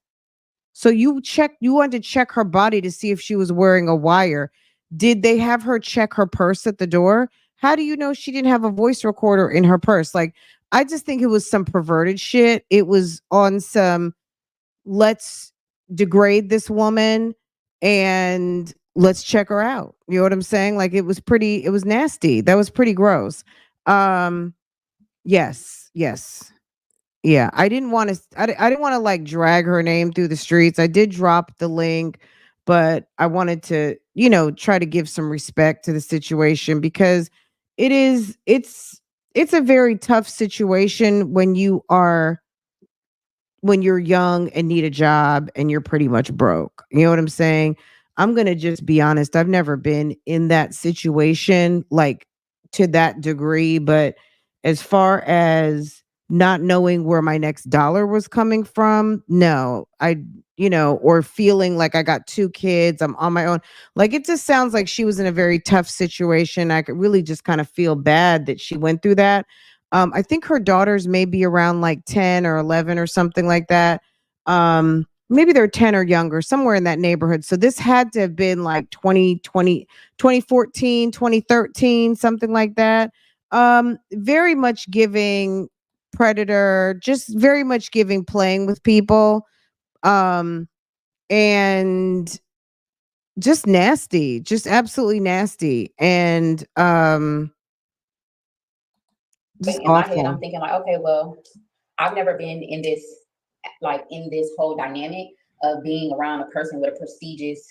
[SPEAKER 3] So you wanted to check her body to see if she was wearing a wire. Did they have her check her purse at the door? How do you know she didn't have a voice recorder in her purse? Like, I just think it was some perverted shit. It was on some, let's degrade this woman and let's check her out. You know what I'm saying? Like, it was nasty. That was pretty gross. Um yes. Yeah, I didn't want to. I didn't want to like drag her name through the streets. I did drop the link, but I wanted to, try to give some respect to the situation, because it's a very tough situation when you're young and need a job and you're pretty much broke. You know what I'm saying? I'm going to just be honest. I've never been in that situation, like, to that degree, but as far as not knowing where my next dollar was coming from, no. Or feeling like I got two kids, I'm on my own. Like, it just sounds like she was in a very tough situation. I could really just kind of feel bad that she went through that. I think her daughters may be around like 10 or 11 or something like that. Maybe they're 10 or younger, somewhere in that neighborhood. So this had to have been like 2014, 2013, something like that. Very much giving predator, just very much giving playing with people. Um, and just nasty, just absolutely nasty. And just
[SPEAKER 2] In my head, I'm
[SPEAKER 3] awful.
[SPEAKER 2] thinking like, okay, well, I've never been in this, like, in this whole dynamic of being around a person with a prestigious,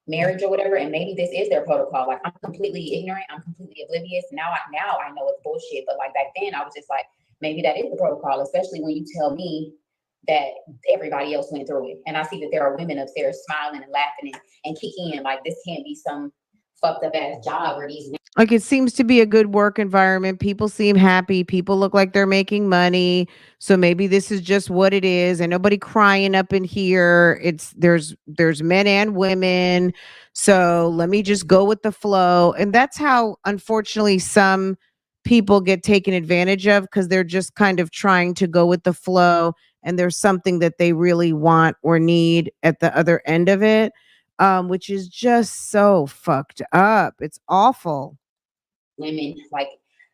[SPEAKER 2] marriage or whatever. And maybe this is their protocol. Like, I'm completely ignorant. I'm completely oblivious. Now I know it's bullshit. But like back then, I was just like, maybe that is the protocol, especially when you tell me that everybody else went through it. And I see that there are women upstairs smiling and laughing and kicking in. Like, this can't be some fucked up ass job where these.
[SPEAKER 3] Like, it seems to be a good work environment. People seem happy. People look like they're making money. So maybe this is just what it is. And nobody crying up in here. There's men and women. So let me just go with the flow. And that's how, unfortunately, some people get taken advantage of, because they're just kind of trying to go with the flow. And there's something that they really want or need at the other end of it, which is just so fucked up. It's awful.
[SPEAKER 2] Women, like,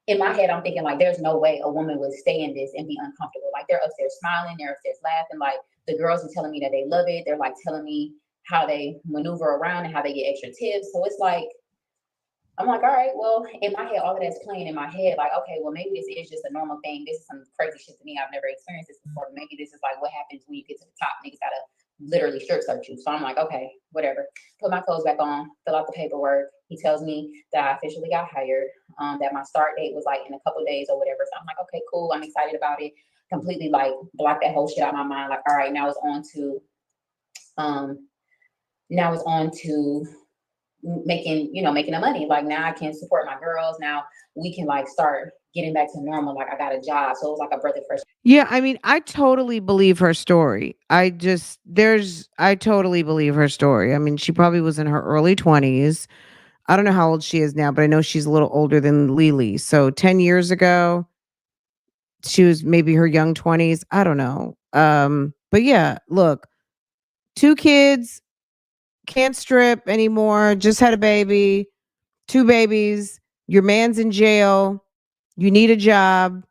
[SPEAKER 2] in my head, I'm thinking like, there's no way a woman would stay in this and be uncomfortable. Like, they're upstairs smiling, they're upstairs laughing. Like, the girls are telling me that they love it. They're like telling me how they maneuver around and how they get extra tips. So it's like, I'm like, all right, well, in my head, all of that's playing in my head. Like, okay, well, maybe this is just a normal thing. This is some crazy shit to me. I've never experienced this before. Maybe this is like what happens when you get to the top. Niggas gotta literally strip search you. So I'm like, okay, whatever. Put my clothes back on, fill out the paperwork. He tells me that I officially got hired, that my start date was like in a couple of days or whatever. So I'm like, okay, cool. I'm excited about it. Completely like block that whole shit out of my mind. Like, all right, now it's on to making the money. Like, now I can support my girls. Now we can like start getting back to normal. Like, I got a job. So it was like a breath of fresh.
[SPEAKER 3] Yeah, I mean, I totally believe her story. I totally believe her story. I mean, she probably was in her early 20s. I don't know how old she is now, but I know she's a little older than Lily. So 10 years ago, she was maybe her young 20s. I don't know. But yeah, look, 2 kids, can't strip anymore, just had a baby, 2 babies, your man's in jail, you need a job.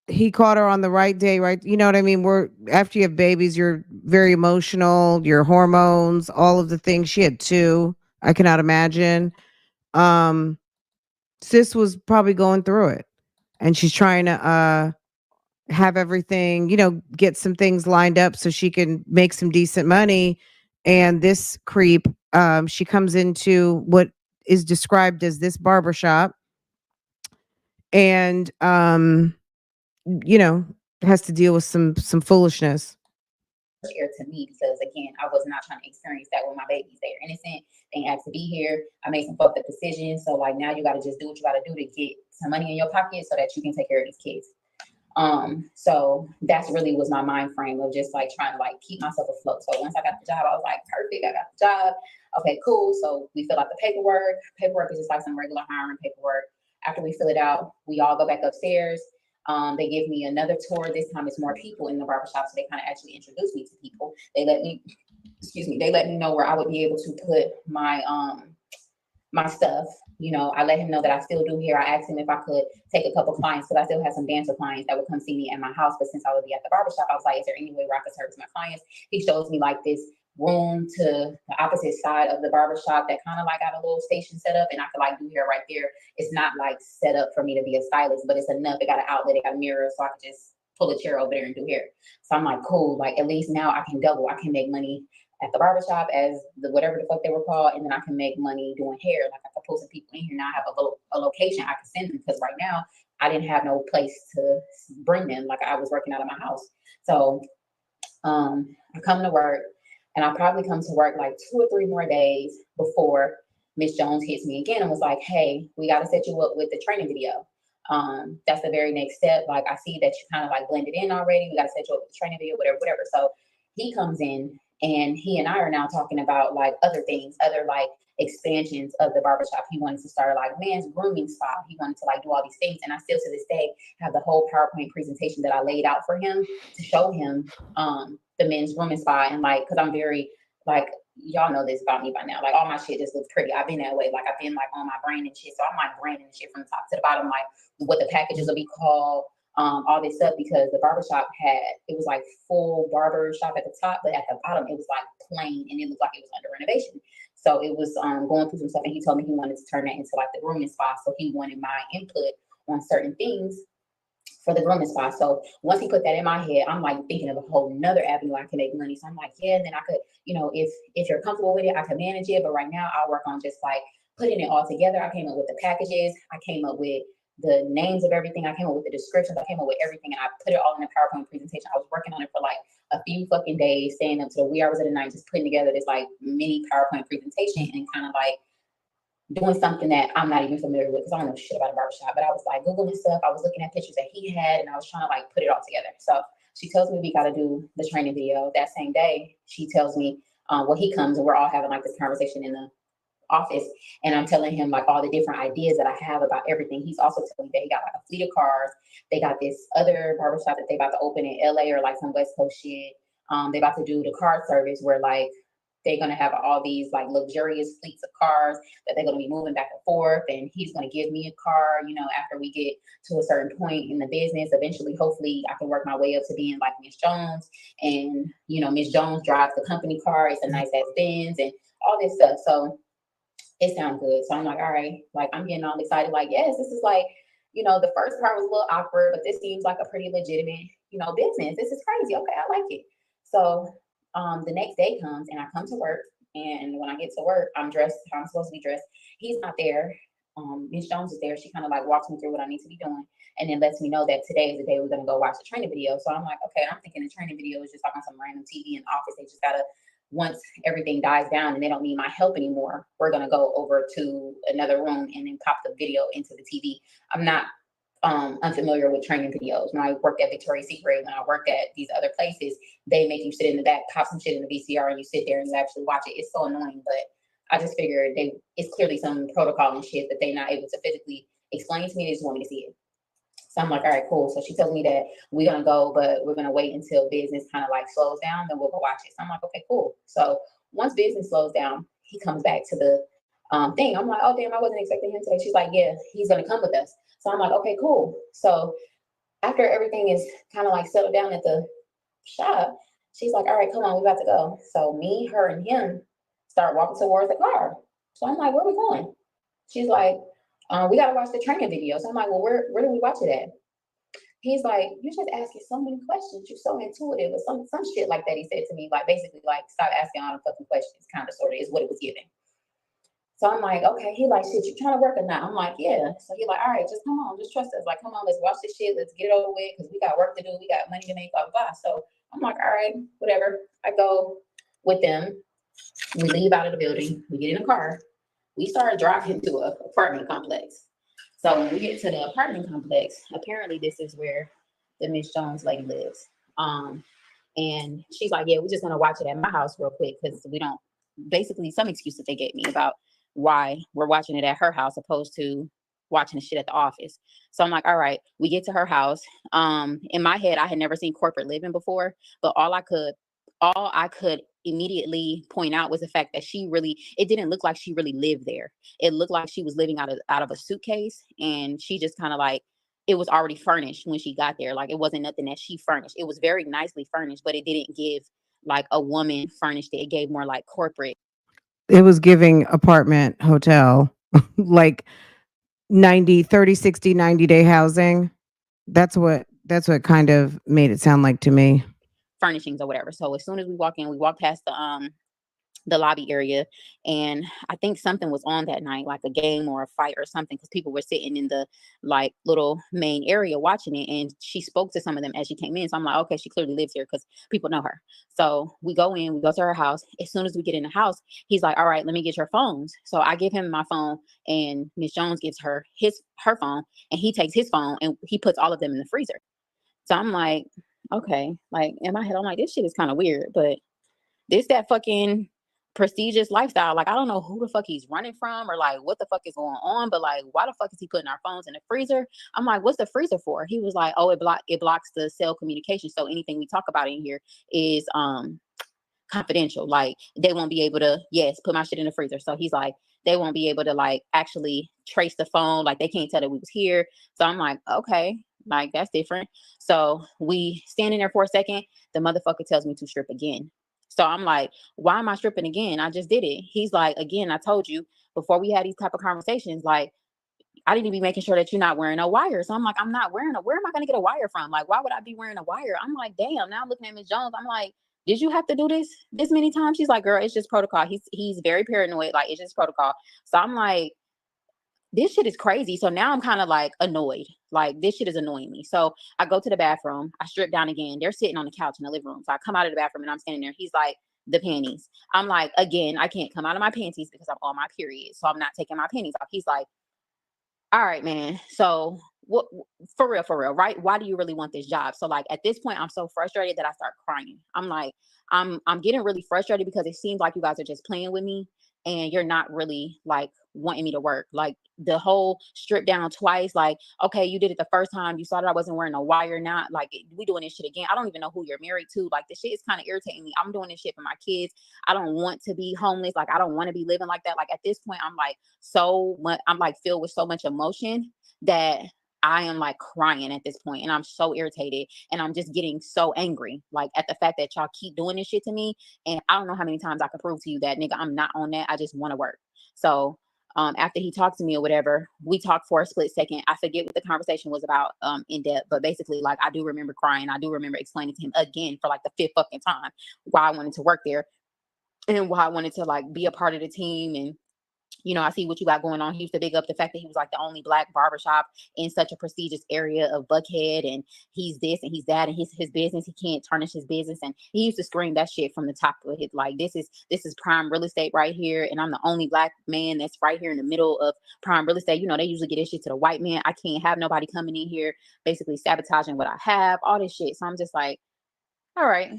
[SPEAKER 3] He caught her on the right day, right? You know what I mean? We're after you have babies, you're very emotional, your hormones, all of the things. She had 2. I cannot imagine. Um, sis was probably going through it. And she's trying to have everything, get some things lined up so she can make some decent money. And this creep, she comes into what is described as this barbershop and you know, has to deal with some foolishness.
[SPEAKER 2] Air to me because again, I was not trying to experience that with my babies. They're innocent. They ain't asked to be here. I made some fucked up decisions. So like now you gotta just do what you gotta do to get some money in your pocket so that you can take care of these kids. So that's really was my mind frame of just like trying to like keep myself afloat. So once I got the job, I was like, perfect, I got the job. Okay, cool. So we fill out the paperwork. Paperwork is just like some regular hiring paperwork. After we fill it out, we all go back upstairs. They give me another tour. This time it's more people in the barbershop. So they kind of actually introduce me to people. They let me, excuse me, they let me know where I would be able to put my stuff. I let him know that I still do hair. I asked him if I could take a couple clients because I still have some dancer clients that would come see me at my house. But since I would be at the barbershop, I was like, is there any way where I could service my clients? He shows me like this room to the opposite side of the barbershop that kind of like got a little station set up and I could like do hair right there. It's not like set up for me to be a stylist, but it's enough. It got an outlet, it got a mirror, so I could just pull a chair over there and do hair. So I'm like, cool, like at least now I can double. I can make money at the barbershop as the whatever the fuck they were called, and then I can make money doing hair. Like I could pull some people in here. Now I have a location I can send them because right now I didn't have no place to bring them. Like I was working out of my house. So I come to work and I probably come to work like 2 or 3 more days before Miss Jones hits me again and was like, hey, we got to set you up with the training video. That's the very next step. Like I see that you kind of like blended in already. We got to set you up with the training video, whatever. So he comes in and he and I are now talking about like other things, other like expansions of the barbershop. He wanted to start like men's grooming spa. He wanted to like do all these things. And I still to this day have the whole PowerPoint presentation that I laid out for him to show him the men's grooming spa. And like, cause I'm very like, y'all know this about me by now. Like all my shit just looks pretty. I've been that way. Like I've been like on my brain and shit. So I'm like branding shit from the top to the bottom, like what the packages will be called, all this stuff because the barbershop it was like full barber shop at the top, but at the bottom it was like plain and it looked like it was under renovation. So it was going through some stuff and he told me he wanted to turn that into like the grooming spot. So he wanted my input on certain things for the grooming spot. So once he put that in my head, I'm like thinking of a whole nother avenue I can make money. So I'm like, yeah, then I could, if you're comfortable with it, I can manage it. But right now I'll work on just like putting it all together. I came up with the packages. I came up with the names of everything. I came up with the descriptions. I came up with everything and I put it all in a PowerPoint presentation. I was working on it for like a few fucking days, staying up to the wee hours of the night, just putting together this like mini PowerPoint presentation and kind of like doing something that I'm not even familiar with because I don't know shit about a barbershop. But I was like Googling stuff. I was looking at pictures that he had and I was trying to like put it all together. So she tells me we got to do the training video. That same day, she tells me, he comes and we're all having like this conversation in the office and I'm telling him like all the different ideas that I have about everything. He's also telling me that he got like a fleet of cars. They got this other barbershop that they about to open in LA or like some West Coast shit. They about to do the car service where like they're gonna have all these like luxurious fleets of cars that they're gonna be moving back and forth. And he's gonna give me a car, after we get to a certain point in the business. Eventually, hopefully, I can work my way up to being like Miss Jones. And Miss Jones drives the company car. It's a nice ass Benz and all this stuff. So it sounds good. So I'm like, all right, like I'm getting all excited. Like, yes, this is like, the first part was a little awkward, but this seems like a pretty legitimate, business. This is crazy. Okay, I like it. So the next day comes and I come to work. And when I get to work, I'm dressed how I'm supposed to be dressed. He's not there. Miss Jones is there. She kind of like walks me through what I need to be doing and then lets me know that today is the day we're going to go watch the training video. So I'm like, okay, I'm thinking the training video is just like on some random TV in the office. They just got to, once everything dies down and they don't need my help anymore, we're going to go over to another room and then pop the video into the TV. I'm not unfamiliar with training videos. When I work at Victoria's Secret, when I work at these other places, they make you sit in the back, pop some shit in the VCR, and you sit there and you actually watch it. It's so annoying, but I just figured it's clearly some protocol and shit that they're not able to physically explain to me. They just want me to see it. So I'm like, all right, cool. So she tells me that we're gonna go, but we're gonna wait until business kind of like slows down, then we'll go watch it. So I'm like, okay, cool. So once business slows down, he comes back to the thing. I'm like, oh damn, I wasn't expecting him today. She's like, yeah, he's gonna come with us. So I'm like, okay, cool. So after everything is kind of like settled down at the shop, she's like, all right, come on, we about to go. So me, her, and him start walking towards the car. So I'm like, where are we going? She's like, we gotta watch the training video. So I'm like, well, where do we watch it at? He's like, you're just asking so many questions. You're so intuitive, or some shit like that. He said to me, like basically, like stop asking all the fucking questions. Kind of, sort of, is what it was giving. So I'm like, okay. He like, shit, you trying to work or not? I'm like, yeah. So he like, all right, just come on, just trust us. Like, come on, let's watch this shit. Let's get it over with because we got work to do. We got money to make, blah, blah, blah. So I'm like, all right, whatever. I go with them. We leave out of the building. We get in a car. We start driving to an apartment complex. So when we get to the apartment complex, apparently this is where the Miss Jones lady lives. And she's like, yeah, we're just gonna watch it at my house real quick because we don't. Basically, some excuse that they gave me about why we're watching it at her house opposed to watching the shit at the office. So I'm like, all right, we get to her house. In my head, I had never seen corporate living before, but all I could immediately point out was the fact that it didn't look like she really lived there. It looked like she was living out of a suitcase, and she just kind of like, it was already furnished when she got there. Like it wasn't nothing that she furnished. It was very nicely furnished, but it didn't give like a woman furnished it. It gave more like corporate.
[SPEAKER 3] It was giving apartment hotel, like 90, 30, 60, 90-day housing. That's what kind of made it sound like to me.
[SPEAKER 2] Furnishings or whatever. So as soon as we walk in, we walk past the lobby area, and I think something was on that night, like a game or a fight or something, because people were sitting in the like little main area watching it, and she spoke to some of them as she came in. So I'm like, okay, she clearly lives here because people know her. So we go to her house. As soon as we get in the house, he's like, all right, let me get your phones. So I give him my phone, and Miss Jones gives her her phone, and he takes his phone and he puts all of them in the freezer. So I'm like, okay, like in my head, I'm like, this shit is kind of weird, but this that fucking prestigious lifestyle. Like, I don't know who the fuck he's running from or like what the fuck is going on, but like, why the fuck is he putting our phones in the freezer? I'm like, what's the freezer for? He was like, oh, it blocks the cell communication. So anything we talk about in here is confidential. Like they won't be able to, yes, put my shit in the freezer. So he's like, they won't be able to like actually trace the phone. Like they can't tell that we was here. So I'm like, okay, like that's different. So we standing there for a second. The motherfucker tells me to strip again. So I'm like, why am I stripping again? I just did it. He's like, again, I told you before we had these type of conversations, like, I need to be making sure that you're not wearing a wire. So I'm like, I'm not wearing where am I going to get a wire from? Like, why would I be wearing a wire? I'm like, damn, now I'm looking at Ms. Jones. I'm like, did you have to do this many times? She's like, girl, it's just protocol. He's very paranoid. Like, it's just protocol. So I'm like, this shit is crazy. So now I'm kind of like annoyed. Like this shit is annoying me. So I go to the bathroom. I strip down again. They're sitting on the couch in the living room. So I come out of the bathroom and I'm standing there. He's like, the panties. I'm like, again, I can't come out of my panties because I'm on my period. So I'm not taking my panties off. He's like, all right, man. So what, for real, right? Why do you really want this job? So like at this point, I'm so frustrated that I start crying. I'm like, I'm getting really frustrated because it seems like you guys are just playing with me and you're not really like wanting me to work. Like the whole strip down twice, like, okay, you did it the first time. You saw that I wasn't wearing a wire, not like we doing this shit again. I don't even know who you're married to. Like the shit is kind of irritating me. I'm doing this shit for my kids. I don't want to be homeless. Like I don't want to be living like that. Like at this point, I'm like so much, I'm like filled with so much emotion that I am like crying at this point, and I'm so irritated, and I'm just getting so angry, like at the fact that y'all keep doing this shit to me. And I don't know how many times I can prove to you that, nigga, I'm not on that. I just want to work. So after he talked to me or whatever, we talked for a split second. I forget what the conversation was about in depth, but basically, like I do remember crying. I do remember explaining to him again for like the fifth fucking time why I wanted to work there and why I wanted to like be a part of the team and you know, I see what you got going on. He used to big up the fact that he was like the only Black barbershop in such a prestigious area of Buckhead, and he's this and he's that, and his business, he can't tarnish his business. And he used to scream that shit from the top of his, like, this is prime real estate right here, and I'm the only Black man that's right here in the middle of prime real estate. You know, they usually get this shit to the white man. I can't have nobody coming in here basically sabotaging what I have, all this shit. So I'm just like, all right.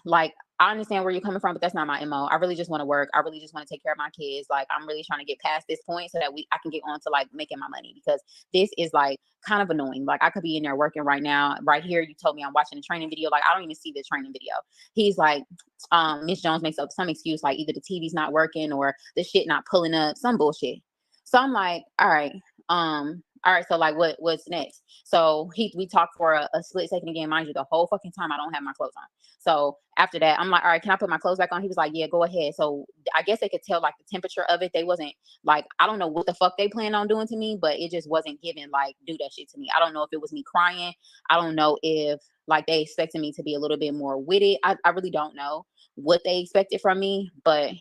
[SPEAKER 2] Like, I understand where you're coming from, but that's not my MO. I really just want to work. I really just want to take care of my kids. Like, I'm really trying to get past this point so that I can get on to like making my money, because this is like kind of annoying. Like, I could be in there working right now. Right here, you told me I'm watching a training video. Like, I don't even see the training video. He's like, Miss Jones makes up some excuse, like either the TV's not working or the shit not pulling up, some bullshit. So I'm like, all right. All right, so like what's next? So we talked for a split second again, mind you, the whole fucking time I don't have my clothes on. So after that, I'm like, all right, can I put my clothes back on? He was like, yeah, go ahead. So I guess they could tell like the temperature of it. They wasn't like, I don't know what the fuck they planned on doing to me, but it just wasn't given like do that shit to me. I don't know if it was me crying. I don't know if like they expected me to be a little bit more witty. I really don't know what they expected from me, but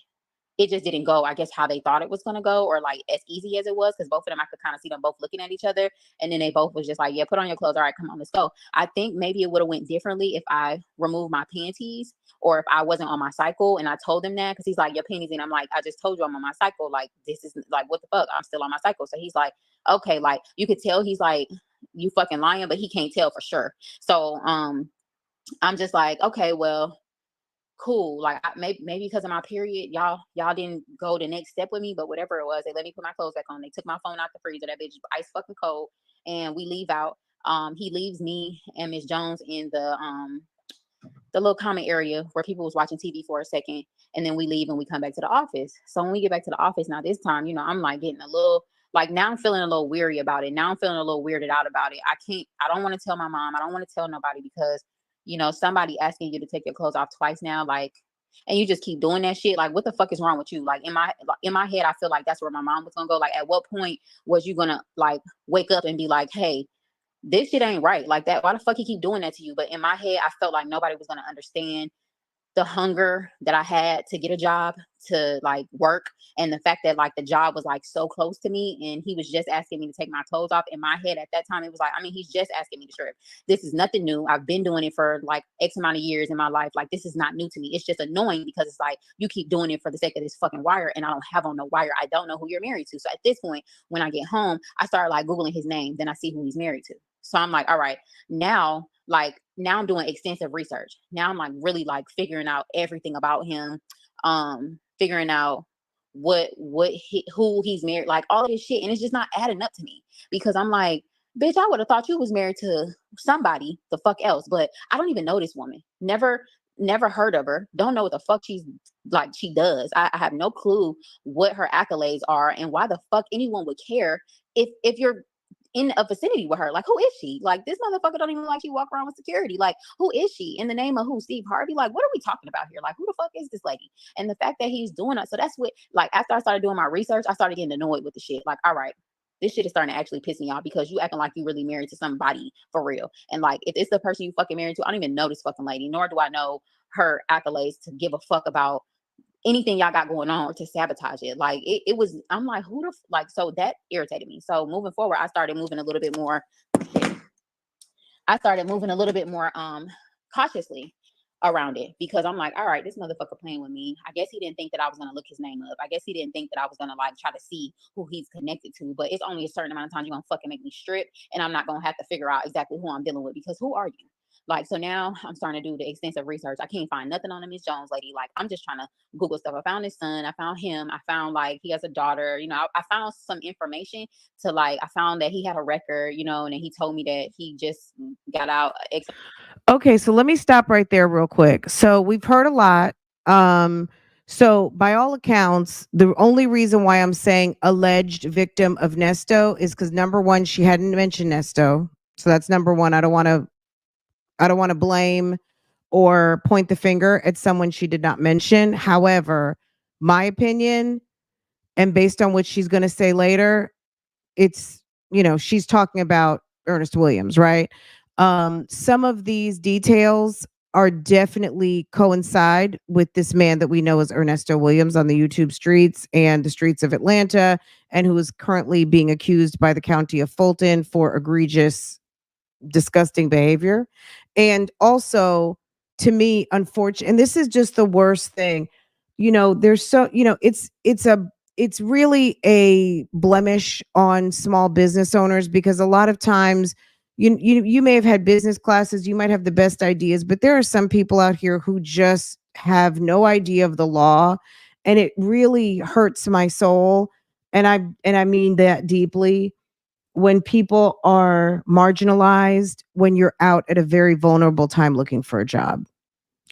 [SPEAKER 2] it just didn't go, I guess, how they thought it was going to go, or like as easy as it was, because both of them, I could kind of see them both looking at each other, and then they both was just like, yeah, put on your clothes. All right, come on, let's go. I think maybe it would have went differently if I removed my panties, or if I wasn't on my cycle and I told him that, because he's like, your panties, and I'm like, I just told you I'm on my cycle. Like, this is like, what the fuck? I'm still on my cycle. So he's like, okay, like you could tell he's like, you fucking lying, but he can't tell for sure. So I'm just like, okay, well, cool. Like, maybe because of my period, y'all didn't go the next step with me, but whatever it was, they let me put my clothes back on. They took my phone out the freezer. That bitch is ice fucking cold, and we leave out. He leaves me and Miss Jones in the little common area where people was watching TV for a second, and then we leave and we come back to the office. So when we get back to the office, now this time, you know, I'm like getting a little, like, now I'm feeling a little weary about it. Now I'm feeling a little weirded out about it. I don't want to tell my mom. I don't want to tell nobody, because you know, somebody asking you to take your clothes off twice now, like, and you just keep doing that shit. Like, what the fuck is wrong with you? Like, in my head, I feel like that's where my mom was gonna go. Like, at what point was you gonna like wake up and be like, hey, this shit ain't right, like that? Why the fuck he keep doing that to you? But in my head, I felt like nobody was gonna understand the hunger that I had to get a job, to like work, and the fact that like the job was like so close to me, and he was just asking me to take my clothes off. In my head at that time, it was like, I mean, he's just asking me to strip. This is nothing new. I've been doing it for like X amount of years in my life. Like, this is not new to me. It's just annoying because it's like you keep doing it for the sake of this fucking wire, and I don't have on no wire. I don't know who you're married to. So at this point, when I get home, I start like Googling his name, then I see who he's married to. So I'm like, all right, now I'm doing extensive research. Now I'm like really like figuring out everything about him, figuring out who he's married, like all of this shit, and it's just not adding up to me, because I'm like, bitch, I would have thought you was married to somebody the fuck else, but I don't even know this woman. Never heard of her. Don't know what the fuck she does. I have no clue what her accolades are, and why the fuck anyone would care if you're in a vicinity with her. Like, who is she? Like, this motherfucker don't even like she walk around with security. Like, who is she? In the name of who? Steve Harvey? Like, what are we talking about here? Like, who the fuck is this lady? And the fact that he's doing it. So that's what, like, after I started doing my research, I started getting annoyed with the shit. Like, all right, this shit is starting to actually piss me off, because you acting like you really married to somebody for real. And like, if it's the person you fucking married to, I don't even know this fucking lady, nor do I know her accolades to give a fuck about anything y'all got going on, or to sabotage it. Like, it was, I'm like, who the like, so that irritated me. So moving forward, I started moving a little bit more cautiously around it, because I'm like, all right, this motherfucker playing with me. I guess he didn't think that I was gonna look his name up. I guess he didn't think that I was gonna like try to see who he's connected to. But it's only a certain amount of times you're gonna fucking make me strip, and I'm not gonna have to figure out exactly who I'm dealing with, because who are you? Like, so now I'm starting to do the extensive research. I can't find nothing on the Miss Jones lady. Like, I'm just trying to Google stuff. I found his son. I found him. I found like he has a daughter. You know, I found some information to like, I found that he had a record, you know, and then he told me that he just got out.
[SPEAKER 3] Okay, so let me stop right there real quick. So we've heard a lot. So by all accounts, the only reason why I'm saying alleged victim of Nesto is because, number one, she hadn't mentioned Nesto. So that's number one. I don't want to blame or point the finger at someone she did not mention. However, my opinion, and based on what she's going to say later, it's, you know, she's talking about Ernest Williams, right? Some of these details are definitely coincide with this man that we know as Ernesto Williams on the YouTube streets and the streets of Atlanta, and who is currently being accused by the county of Fulton for egregious, disgusting behavior. And also, to me, unfortunate, and this is just the worst thing, there's so, it's really a blemish on small business owners, because a lot of times you may have had business classes, you might have the best ideas, but there are some people out here who just have no idea of the law, and it really hurts my soul, and I mean that deeply, when people are marginalized when you're out at a very vulnerable time looking for a job.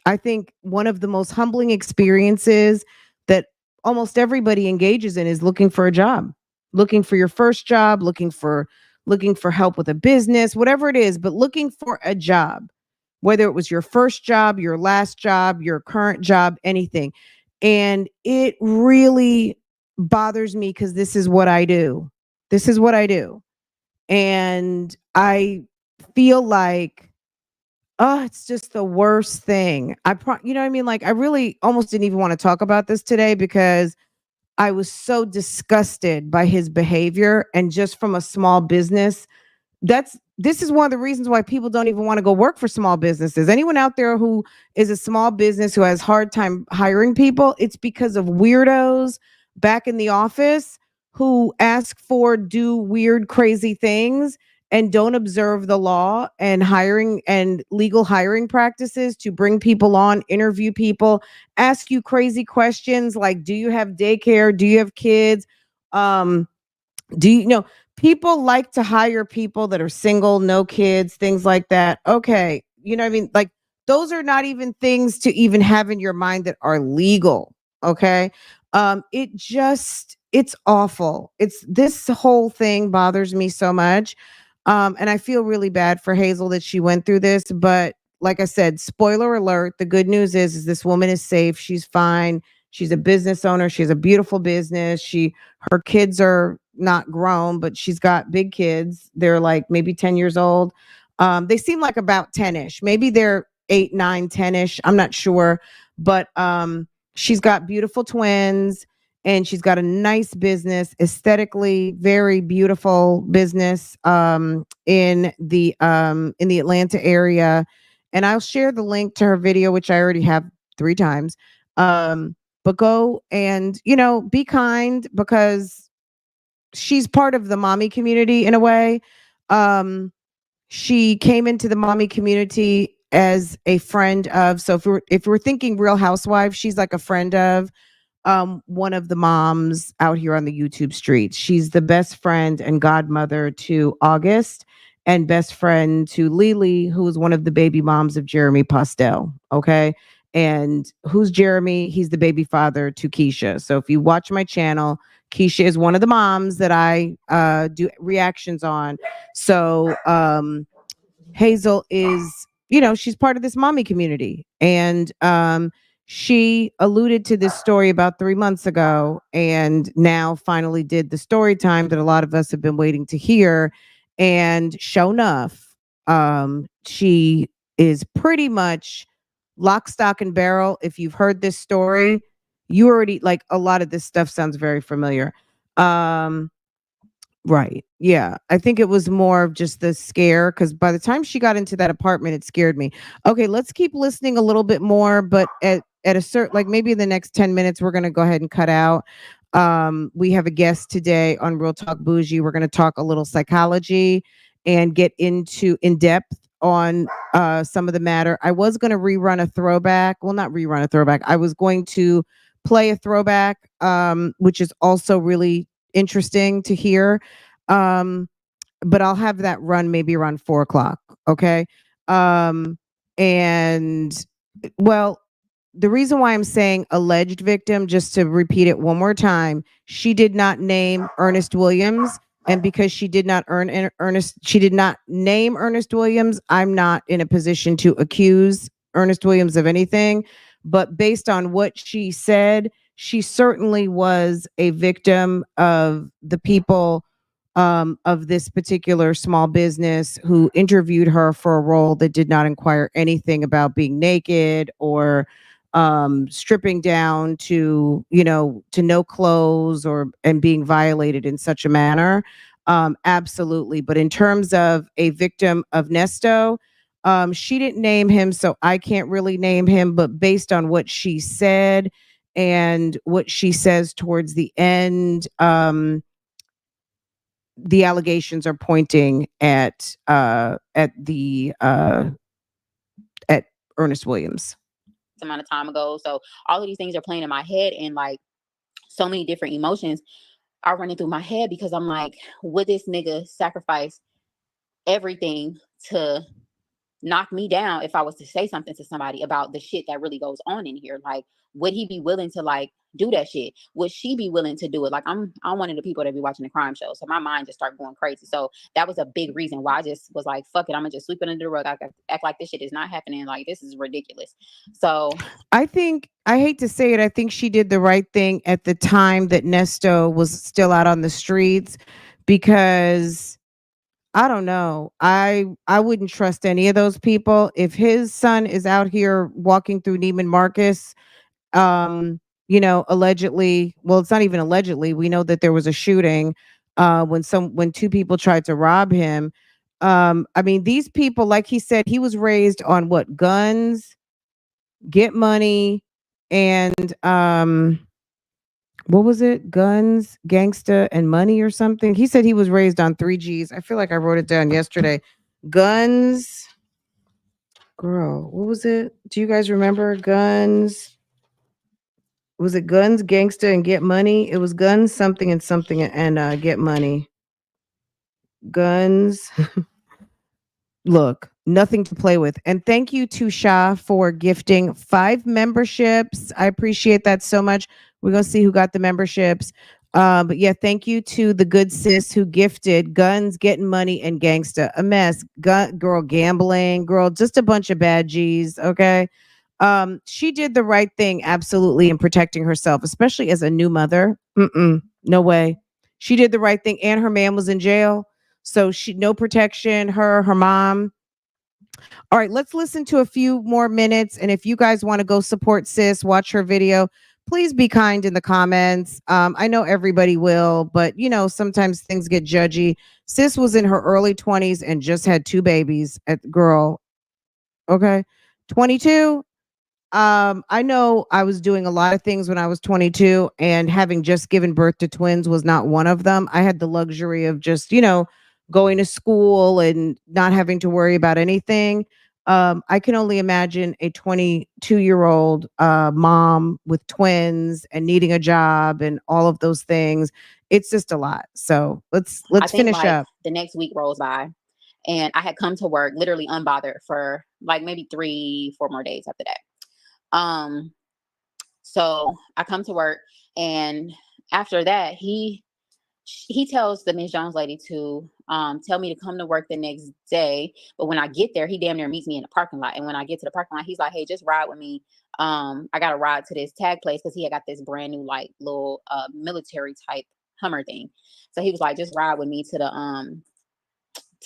[SPEAKER 3] I think one of the most humbling experiences that almost everybody engages in is looking for a job, looking for your first job, looking for help with a business, whatever it is, but looking for a job, whether it was your first job, your last job, your current job, anything. And it really bothers me because this is what I do. This is what I do. And I feel like, oh, it's just the worst thing. You know what I mean? Like, I really almost didn't even want to talk about this today because I was so disgusted by his behavior, and just from a small business, this is one of the reasons why people don't even want to go work for small businesses. Anyone out there who is a small business who has hard time hiring people, it's because of weirdos back in the office who do weird, crazy things and don't observe the law and hiring and legal hiring practices to bring people on, interview people, ask you crazy questions like, do you have daycare? Do you have kids? Um, do you know people like to hire people that are single, no kids, things like that? Okay. You know what I mean? Like, those are not even things to even have in your mind that are legal. Okay. It's awful. This whole thing bothers me so much. And I feel really bad for Hazel that she went through this. But like I said, spoiler alert, the good news is this woman is safe. She's fine. She's a business owner. She has a beautiful business. Her kids are not grown, but she's got big kids. They're like maybe 10 years old. They seem like about 10-ish. Maybe they're 8, 9, 10-ish. I'm not sure. But she's got beautiful twins, and she's got a nice business, aesthetically very beautiful business in the Atlanta area. And I'll share the link to her video, which I already have 3 times. But go and, be kind, because she's part of the mommy community in a way. She came into the mommy community as a friend of, so if we're thinking Real Housewives, she's like a friend of one of the moms out here on the YouTube streets. She's the best friend and godmother to August, and best friend to Lily, who is one of the baby moms of Jeremy Postel. Okay. And who's Jeremy? He's the baby father to Keisha. So if you watch my channel, Keisha is one of the moms that I do reactions on. So Hazel is, she's part of this mommy community. And she alluded to this story about 3 months ago, and now finally did the story time that a lot of us have been waiting to hear. And sure enough, she is pretty much lock, stock, and barrel. If you've heard this story, you already, like, a lot of this stuff sounds very familiar. Right. Yeah. I think it was more of just the scare, because by the time she got into that apartment, it scared me. Okay, let's keep listening a little bit more, but at a certain, like, maybe in the next 10 minutes, we're going to go ahead and cut out. We have a guest today on Real Talk Bougie. We're going to talk a little psychology and get into in depth on some of the matter. I was going to rerun a throwback. Well, not rerun a throwback. I was going to play a throwback, which is also really interesting to hear. But I'll have that run maybe around 4 o'clock. Okay. And well, the reason why I'm saying alleged victim, just to repeat it one more time, she did not name Ernest Williams. And because she did not she did not name Ernest Williams, I'm not in a position to accuse Ernest Williams of anything. But based on what she said, she certainly was a victim of the people of this particular small business who interviewed her for a role that did not inquire anything about being naked or stripping down to, to no clothes or and being violated in such a manner. Absolutely. But in terms of a victim of Nesto, she didn't name him, so I can't really name him. But based on what she said and what she says towards the end, the allegations are pointing at Ernest Williams.
[SPEAKER 2] Amount of time ago. So all of these things are playing in my head, and like so many different emotions are running through my head because I'm like, would this nigga sacrifice everything to knock me down if I was to say something to somebody about the shit that really goes on in here? Like, would he be willing to like do that shit? Would she be willing to do it? Like, I'm one of the people that be watching the crime show, so my mind just started going crazy. So that was a big reason why I just was like, fuck it, I'm gonna just sweep it under the rug. I act like this shit is not happening. Like, this is ridiculous. So
[SPEAKER 3] I think, I hate to say it, I think she did the right thing at the time that Nesto was still out on the streets, because I don't know. I wouldn't trust any of those people. If his son is out here walking through Neiman Marcus, allegedly, well, it's not even allegedly. We know that there was a shooting when two people tried to rob him. I mean, these people, like he said, he was raised on what? Guns, get money, and what was it? Guns, gangsta, and money or something. He said he was raised on 3 Gs. I feel like I wrote it down yesterday. Guns, girl, what was it? Do you guys remember? Guns. Was it guns, gangsta, and get money? It was guns, something and something, and get money. Guns. Look, nothing to play with. And thank you to Shah for gifting 5 memberships. I appreciate that so much. We're going to see who got the memberships. But yeah, thank you to the good sis who gifted guns, getting money, and gangsta. A mess. Girl, gambling. Girl, just a bunch of bad G's. Okay. She did the right thing, absolutely, in protecting herself, especially as a new mother. No way. She did the right thing, and her man was in jail. So she no protection, her mom. All right, let's listen to a few more minutes. And if you guys want to go support sis, watch her video, please be kind in the comments. I know everybody will, but sometimes things get judgy. Sis was in her early 20s and just had 2 babies girl. Okay. 22. I know I was doing a lot of things when I was 22, and having just given birth to twins was not one of them. I had the luxury of just, going to school and not having to worry about anything. I can only imagine a 22-year-old mom with twins and needing a job and all of those things. It's just a lot. So let's finish
[SPEAKER 2] like,
[SPEAKER 3] up.
[SPEAKER 2] the next week rolls by, and I had come to work literally unbothered for like maybe 3-4 more days after that. So I come to work, and after that, he tells the Miss Jones lady to tell me to come to work the next day. But when I get there, he damn near meets me in the parking lot. And when I get to the parking lot, he's like, "Hey, just ride with me. I got a ride to this tag place," because he had got this brand new like little military type Hummer thing. So he was like, "Just ride with me to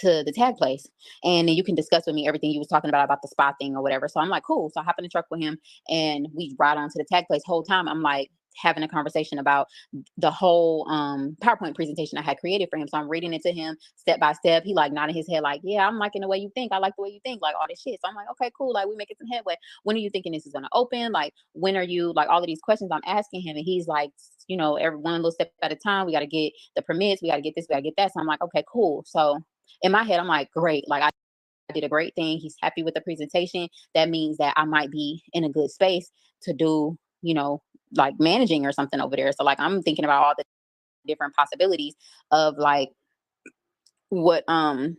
[SPEAKER 2] the tag place, and then you can discuss with me everything you was talking about the spot thing or whatever." So I'm like, cool. So I hop in the truck with him, and we ride on to the tag place. Whole time I'm like having a conversation about the whole PowerPoint presentation I had created for him. So I'm reading it to him step by step. He like nodding his head like, "Yeah, I'm liking the way you think. I like the way you think," like all this shit. So I'm like, okay, cool. Like, we making some headway. When are you thinking this is gonna open? Like, when are you, like, all of these questions I'm asking him, and he's like, every one little step at a time. We got to get the permits. We got to get this. We got to get that. So I'm like, okay, cool. So in my head, I'm like, great. Like, I did a great thing. He's happy with the presentation. That means that I might be in a good space to do, like managing or something over there. So like, I'm thinking about all the different possibilities of like what the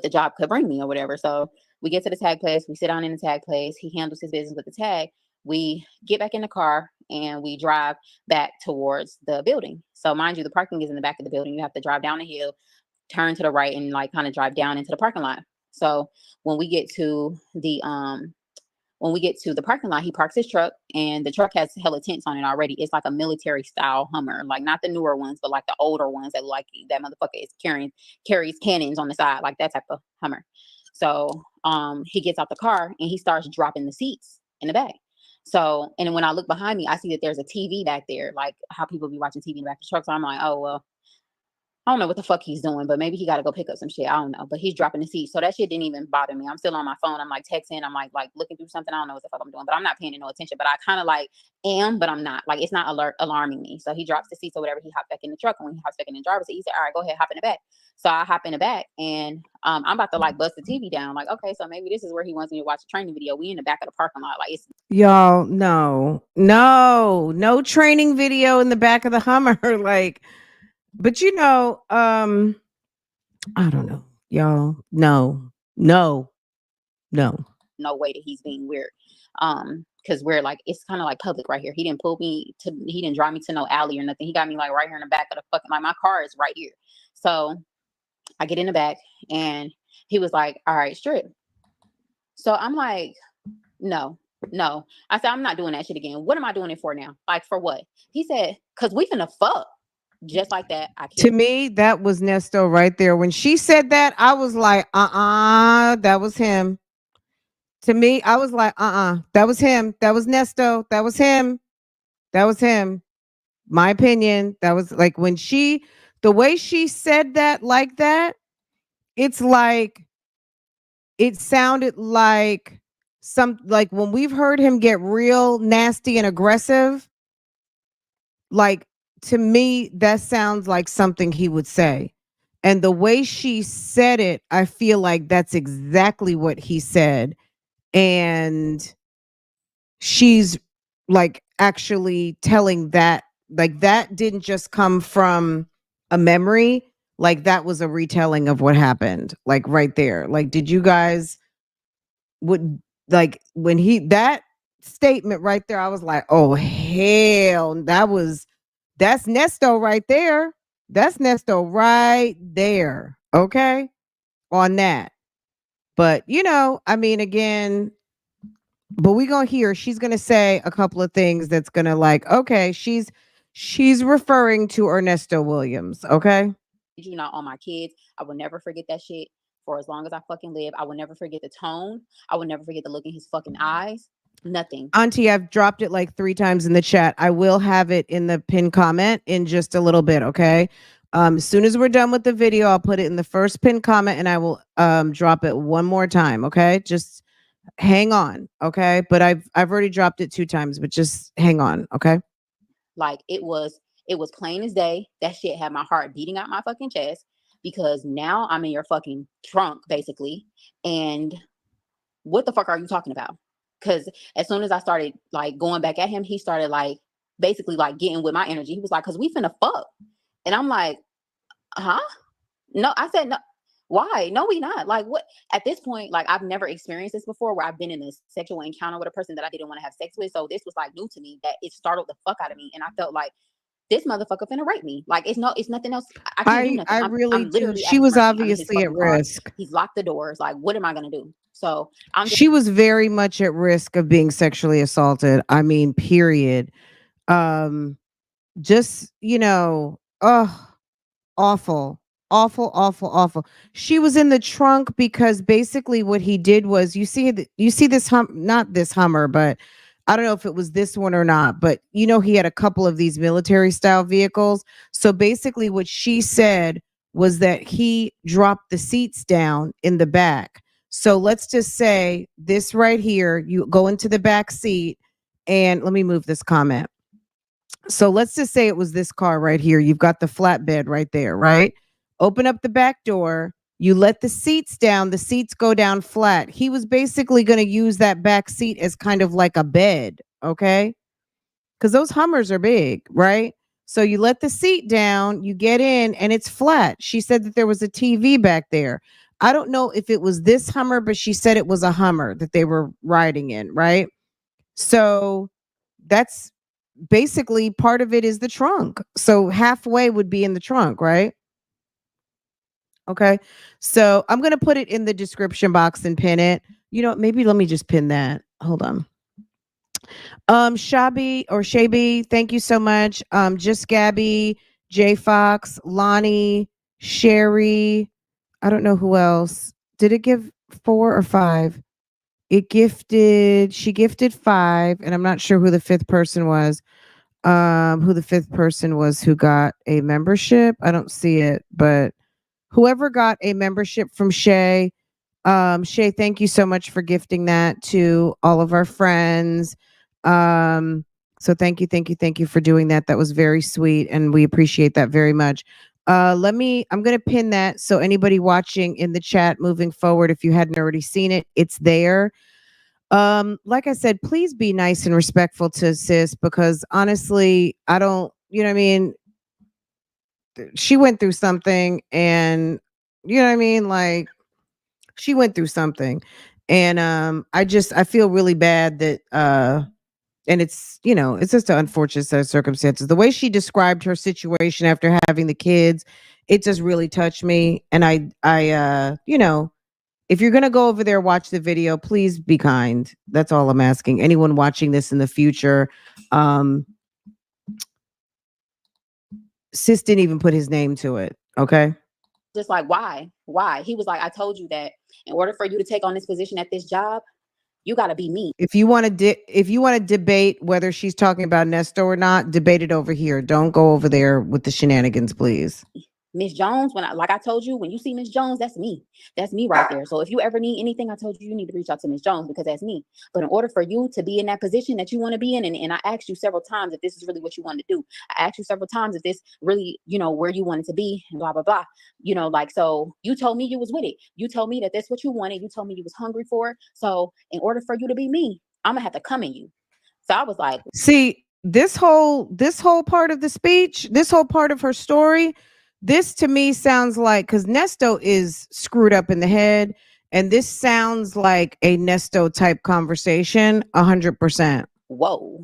[SPEAKER 2] job could bring me or whatever. So we get to the tag place. We sit down in the tag place. He handles his business with the tag. We get back in the car and we drive back towards the building. So mind you, the parking is in the back of the building. You have to drive down the hill, turn to the right, and like kind of drive down into the parking lot. So when we get to the when we get to the parking lot, he parks his truck, and the truck has hella tents on it already. It's like a military style Hummer, like not the newer ones, but like the older ones that like that motherfucker is carries cannons on the side, like that type of Hummer. So he gets out the car and he starts dropping the seats in the back. So, and then when I look behind me, I see that there's a TV back there, like how people be watching TV in the back of the truck. So I'm like, oh well, I don't know what the fuck he's doing, but maybe he got to go pick up some shit. I don't know, but he's dropping the seat. So that shit didn't even bother me. I'm still on my phone. I'm like texting. I'm like looking through something. I don't know what the fuck I'm doing, but I'm not paying no attention. But I kind of like am, but I'm not. Like it's not alarming me. So he drops the seats or whatever. He hopped back in the truck, and when he hops back in the driver's seat, he said, "All right, go ahead, hop in the back." So I hop in the back, and I'm about to like bust the TV down. Like, okay, so maybe this is where he wants me to watch a training video. We in the back of the parking lot. Like it's
[SPEAKER 3] Y'all, no training video in the back of the Hummer. Like, but I don't know, y'all. No.
[SPEAKER 2] no way that he's being weird. Because we're like, it's kind of like public right here. He didn't drive me to no alley or nothing. He got me like right here in the back of the fucking, like my car is right here. So I get in the back and he was like, all right, strip. So I'm like, no. I said, I'm not doing that shit again. What am I doing it for now? Like for what? He said, cause we finna fuck. Just like that.
[SPEAKER 3] To me, that was Nesto right there. When she said that, I was like, that was him. To me, I was like, that was him. That was Nesto. That was him. That was him. My opinion. That was like the way she said that like that, it's like, it sounded like like when we've heard him get real nasty and aggressive, like to me, that sounds like something he would say. And the way she said it, I feel like that's exactly what he said. And she's like actually telling that, like that didn't just come from a memory, like that was a retelling of what happened, like right there. Like, did you guys would like when that statement right there, I was like, oh hell, that's Nesto right there. That's Nesto right there. Okay. On that. But I mean, again, but we gonna hear she's gonna say a couple of things that's gonna like, okay, she's referring to Ernesto Williams. Okay.
[SPEAKER 2] You not on my kids. I will never forget that shit for as long as I fucking live. I will never forget the tone. I will never forget the look in his fucking eyes. Nothing.
[SPEAKER 3] Auntie, I've dropped it like 3 times in the chat. I will have it in the pinned comment in just a little bit, okay? As soon as we're done with the video, I'll put it in the first pinned comment and I will drop it one more time, okay? Just hang on, okay? But I've already dropped it 2 times, but just hang on, okay?
[SPEAKER 2] Like it was plain as day. That shit had my heart beating out my fucking chest because now I'm in your fucking trunk, basically. And what the fuck are you talking about? Because as soon as I started like going back at him, he started like basically like getting with my energy. He was like, cause we finna fuck. And I'm like, huh? No, I said no. Why? No, we not. Like what? At this point, like I've never experienced this before where I've been in a sexual encounter with a person that I didn't want to have sex with. So this was like new to me that it startled the fuck out of me. And I felt like this motherfucker finna rape me. Like it's nothing else. I can't do nothing.
[SPEAKER 3] I really
[SPEAKER 2] I'm literally
[SPEAKER 3] she was
[SPEAKER 2] mercy.
[SPEAKER 3] obviously at risk.
[SPEAKER 2] He's locked the doors. Like, what am I gonna do? So
[SPEAKER 3] she was very much at risk of being sexually assaulted. I mean, period. Just, awful. She was in the trunk because basically what he did was you see this not this Hummer, but I don't know if it was this one or not, but he had a couple of these military style vehicles. So basically what she said was that he dropped the seats down in the back. So let's just say this right here, you go into the back seat and let me move this comment. So let's just say it was this car right here. You've got the flatbed right there, right? Open up the back door. You let the seats down. The seats go down flat. He was basically going to use that back seat as kind of like a bed, okay? Because those Hummers are big, right? So you let the seat down, you get in, and it's flat. She said that there was a TV back there. I don't know if it was this Hummer, but she said it was a Hummer that they were riding in, right? So that's basically part of it is the trunk. So halfway would be in the trunk, right? Okay. So I'm going to put it in the description box and pin it. You know, maybe let me just pin that. Hold on. Shabi or Shabi, thank you so much. Just Gabby, J Fox, Lonnie, Sherry. I don't know who else. Did it give 4 or 5? She gifted 5, and I'm not sure who the fifth person was. Who the fifth person was who got a membership. I don't see it, but whoever got a membership from Shay, Shay, thank you so much for gifting that to all of our friends. So thank you for doing that. That was very sweet, and we appreciate that very much. I'm gonna pin that so anybody watching in the chat moving forward, if you hadn't already seen it, it's there. Like I said, please be nice and respectful to sis because honestly, I don't, you know what I mean? She went through something and you know what I mean? Like she went through something. And I feel really bad that and it's, you know, it's just an unfortunate set of circumstances. The way she described her situation after having the kids, it just really touched me. And you know, if you're gonna go over there, watch the video, please be kind. That's all I'm asking. Anyone watching this in the future, um, sis didn't even put his name to it. Okay.
[SPEAKER 2] Just like, why? He was like, I told you that in order for you to take on this position at this job, you got to be me.
[SPEAKER 3] If you want to debate whether she's talking about Nesto or not, debate it over here. Don't go over there with the shenanigans, please.
[SPEAKER 2] Miss Jones, like I told you, when you see Miss Jones, that's me. That's me right there. So if you ever need anything, I told you, you need to reach out to Miss Jones because that's me. But in order for you to be in that position that you want to be in, and I asked you several times if this is really what you want to do. I asked you several times if this really, you know, where you wanted to be and blah, blah, blah. You know, like, so you told me you was with it. You told me that that's what you wanted. You told me you was hungry for it. So in order for you to be me, I'm going to have to come in you. So I was like,
[SPEAKER 3] see, this whole part of the speech, this whole part of her story, this to me sounds like because Nesto is screwed up in the head, and this sounds like a Nesto type conversation, 100%.
[SPEAKER 2] whoa.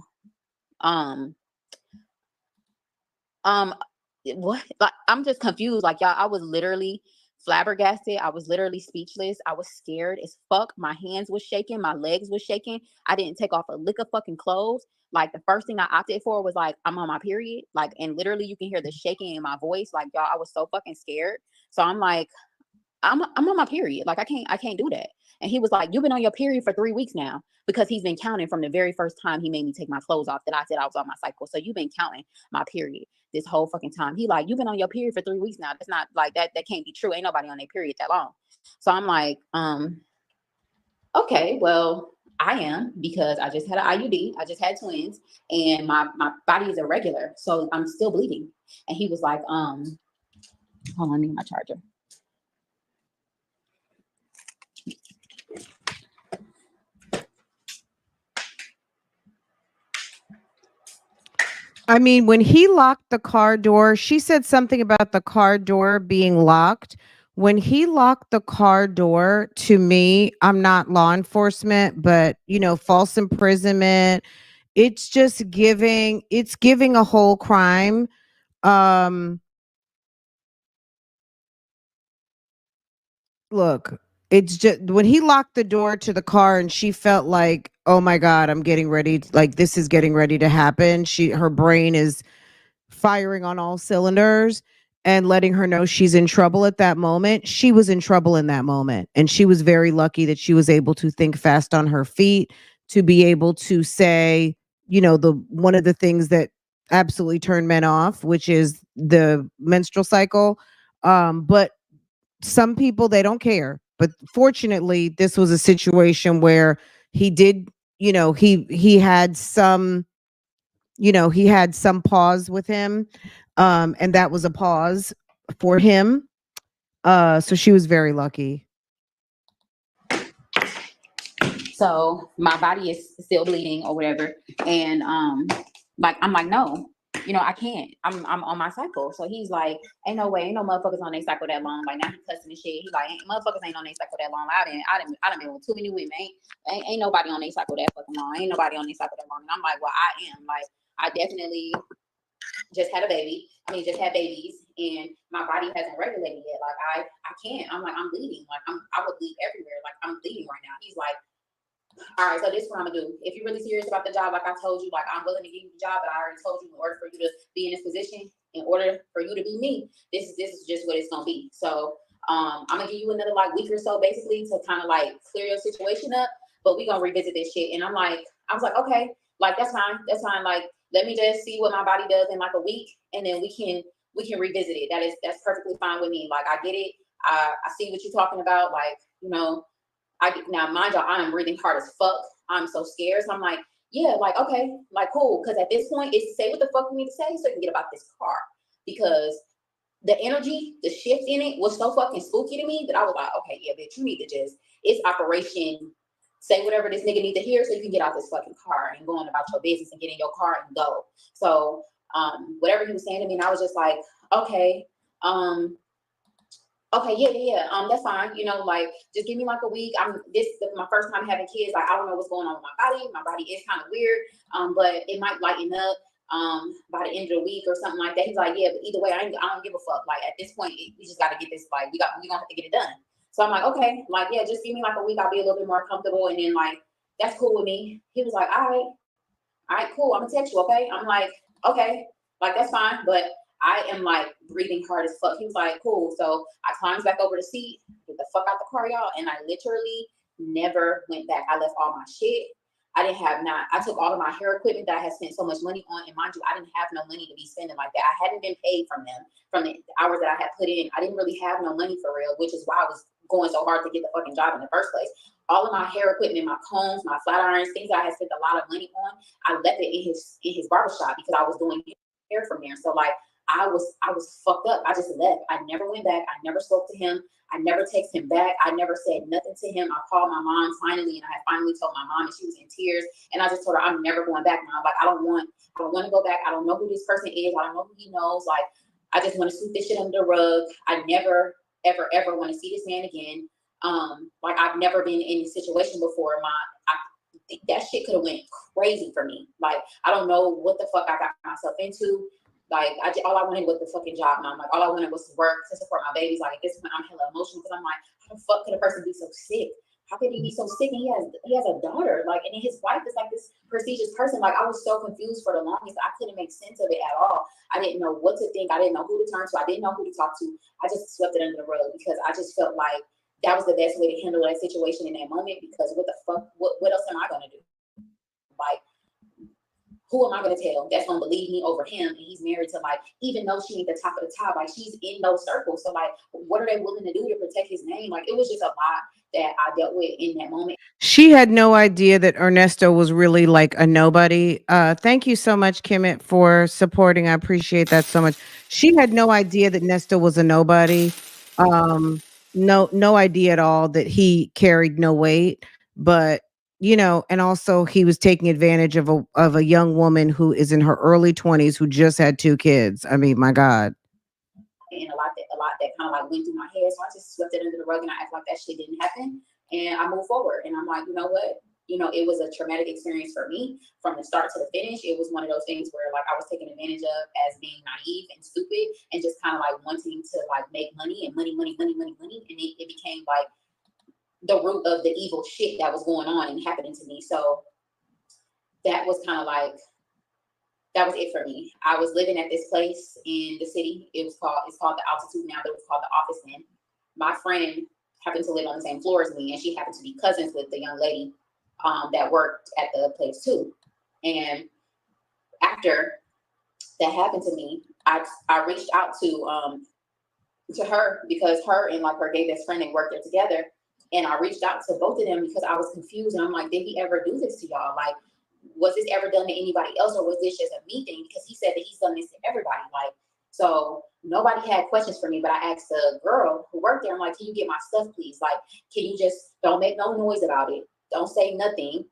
[SPEAKER 2] What? Like, I'm just confused. Like, y'all, I was literally flabbergasted. I was literally speechless. I was scared as fuck. My hands was shaking. My legs was shaking. I didn't take off a lick of fucking clothes. Like, the first thing I opted for was like, I'm on my period. Like, and literally you can hear the shaking in my voice. Like, y'all, I was so fucking scared. So I'm like, I'm on my period. Like, I can't do that. And he was like, you've been on your period for 3 weeks now, because he's been counting from the very first time he made me take my clothes off that I said I was on my cycle. So you've been counting my period this whole fucking time. He like, you've been on your period for 3 weeks now. That's not like that. That can't be true. Ain't nobody on their period that long. So I'm like, okay, well, I am, because I just had an IUD. I just had twins, and my body is irregular. So I'm still bleeding. And he was like, hold on, let me get my charger.
[SPEAKER 3] I mean, when he locked the car door, she said something about the car door being locked. When he locked the car door, to me, I'm not law enforcement, but you know, false imprisonment, it's giving a whole crime. Um Look, it's just when he locked the door to the car and she felt like, "Oh my god, I'm getting ready, like this is getting ready to happen." Her brain is firing on all cylinders and letting her know she's in trouble at that moment. She was in trouble in that moment, and she was very lucky that she was able to think fast on her feet to be able to say, you know, the one of the things that absolutely turn men off, which is the menstrual cycle. But some people, they don't care. But fortunately, this was a situation where he did, you know, he had some, you know, he had some pause with him, and that was a pause for him. So she was very lucky.
[SPEAKER 2] So my body is still bleeding or whatever. And like, I'm like, no, you know, I can't. I'm on my cycle. So he's like, ain't no way, ain't no motherfuckers on their cycle that long. Like, now he cussing and shit. He's like, motherfuckers ain't on their cycle that long. I done been with too many women. Ain't nobody on their cycle that fucking long. Ain't nobody on their cycle that long. And I'm like, well, I am. Like, I definitely just had a baby. I mean, just had babies, and my body hasn't regulated yet. Like I can't. I'm like, I'm bleeding. Like I would bleed everywhere. Like I'm bleeding right now. He's like, all right, so this is what I'm gonna do. If you're really serious about the job, like I told you, like I'm willing to give you the job, but I already told you in order for you to be in this position, in order for you to be me, this is just what it's gonna be. So I'm gonna give you another like week or so basically to kind of like clear your situation up, but we're gonna revisit this shit. And I was like, okay, like that's fine. Like let me just see what my body does in like a week, and then we can revisit it. That's perfectly fine with me. Like I get it. I see what you're talking about. Like, you know, now mind y'all, I'm breathing hard as fuck. I'm so scared. So I'm like, yeah, like okay, like cool. Because at this point, it's say what the fuck we need to say so I can get about this car. Because the energy, the shift in it was so fucking spooky to me that I was like, okay, yeah, bitch, you need to just, it's operation, say whatever this nigga need to hear so you can get out this fucking car and go on about your business and get in your car and go. So whatever he was saying to me, and I was just like, okay, okay, yeah, that's fine. You know, like just give me like a week. This is my first time having kids. Like I don't know what's going on with my body. My body is kind of weird, but it might lighten up by the end of the week or something like that. He's like, yeah, but either way, I don't give a fuck. Like at this point, we just got to get this. Like we gonna have to get it done. So I'm like, okay, like yeah, just give me like a week. I'll be a little bit more comfortable, and then like that's cool with me. He was like, all right, cool. I'm gonna text you, okay? I'm like, okay, like that's fine, but I am like breathing hard as fuck. He was like, cool. So I climbed back over the seat, get the fuck out the car, y'all, and I literally never went back. I left all my shit. I took all of my hair equipment that I had spent so much money on, and mind you, I didn't have no money to be spending like that. I hadn't been paid from them, from the hours that I had put in. I didn't really have no money for real, which is why I was going so hard to get the fucking job in the first place. All of my hair equipment, my combs, my flat irons, things that I had spent a lot of money on, I left it in his barbershop because I was doing hair from there. So like I was fucked up. I just left. I never went back. I never spoke to him. I never texted him back. I never said nothing to him. I called my mom finally, and I had finally told my mom, and she was in tears. And I just told her, I'm never going back now. Like I don't want to go back. I don't know who this person is. I don't know who he knows. Like I just want to sweep this shit under the rug. I never, ever, ever want to see this man again. Like I've never been in this situation before. That shit could have went crazy for me. Like I don't know what the fuck I got myself into. Like all I wanted was the fucking job, mom. Like all I wanted was to work to support my babies. Like at this point, I'm hella emotional because I'm like, how the fuck could a person be so sick? How could he be so sick? And he has a daughter. Like, and then his wife is like this prestigious person. Like I was so confused for the longest. I couldn't make sense of it at all. I didn't know what to think. I didn't know who to turn to. I didn't know who to talk to. I just swept it under the rug because I just felt like that was the best way to handle that situation in that moment. Because what the fuck? What else am I gonna do? Like, who am I going to tell that's going to believe me over him? And he's married to like, even though she ain't the top of the top, like she's in those circles. So like, what are they willing to do to protect his name? Like it was just a lot that I dealt with in that moment.
[SPEAKER 3] She had no idea that Ernesto was really like a nobody. Thank you so much, Kimmit, for supporting. I appreciate that so much. She had no idea that Nesto was a nobody. No idea at all that he carried no weight. But you know, and also he was taking advantage of a young woman who is in her early 20s who just had 2 kids. I mean, my God.
[SPEAKER 2] And a lot that kind of like went through my head. So I just swept it under the rug and I act like that shit didn't happen. And I moved forward. And I'm like, you know what? You know, it was a traumatic experience for me from the start to the finish. It was one of those things where like I was taken advantage of as being naive and stupid and just kind of like wanting to like make money and money. And it became like the root of the evil shit that was going on and happening to me. So that was kind of like, that was it for me. I was living at this place in the city. It's called the Altitude now, but it was called the Office Inn. My friend happened to live on the same floor as me, and she happened to be cousins with the young lady that worked at the place too. And after that happened to me, I reached out to her because her and like her gay best friend, they worked there together. And I reached out to both of them because I was confused. And I'm like, did he ever do this to y'all? Like, was this ever done to anybody else, or was this just a me thing? Because he said that he's done this to everybody. Like, so nobody had questions for me, but I asked the girl who worked there, I'm like, can you get my stuff, please? Like, can you just don't make no noise about it? Don't say nothing.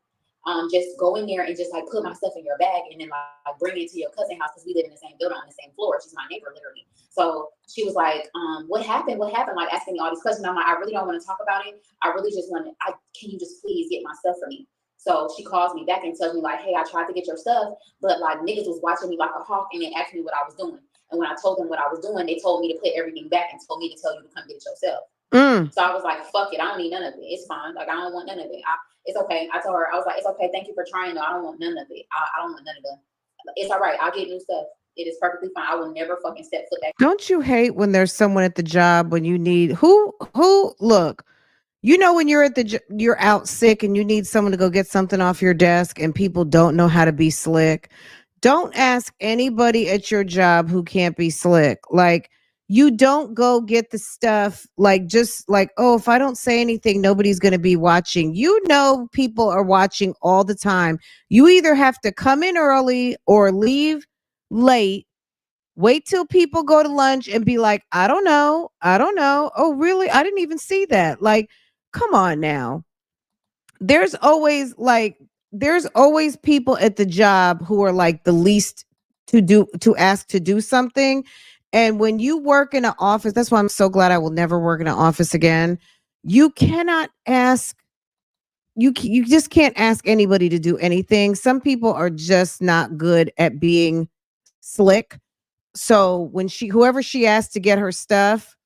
[SPEAKER 2] Just go in there and just like put my stuff in your bag and then like bring it to your cousin's house because we live in the same building on the same floor. She's my neighbor, literally. So she was like, what happened? What happened? Like asking me all these questions. I'm like, I really don't want to talk about it. I really just want to, can you just please get my stuff for me? So she calls me back and tells me like, hey, I tried to get your stuff, but like niggas was watching me like a hawk and they asked me what I was doing. And when I told them what I was doing, they told me to put everything back and told me to tell you to come get it yourself. So I was like, fuck it. I don't need none of it. It's fine. Like, I don't want none of it. It's okay. I told her, I was like, it's okay. Thank you for trying though. I don't want none of it. I don't want none of them. It's all right. I'll get new stuff. It is perfectly fine. I will never fucking step foot back.
[SPEAKER 3] Don't you hate when there's someone at the job when you need who look, you know, when you're you're out sick and you need someone to go get something off your desk and people don't know how to be slick. Don't ask anybody at your job who can't be slick. Like, you don't go get the stuff like just like, oh, if I don't say anything, nobody's going to be watching. You know, people are watching all the time. You either have to come in early or leave late. Wait till people go to lunch and be like, I don't know. I don't know. Oh, really? I didn't even see that. Like, come on now. There's always people at the job who are like the least to ask to do something. And when you work in an office, that's why I'm so glad I will never work in an office again. You cannot ask you just can't ask anybody to do anything. Some people are just not good at being slick. So when whoever she asked to get her stuff,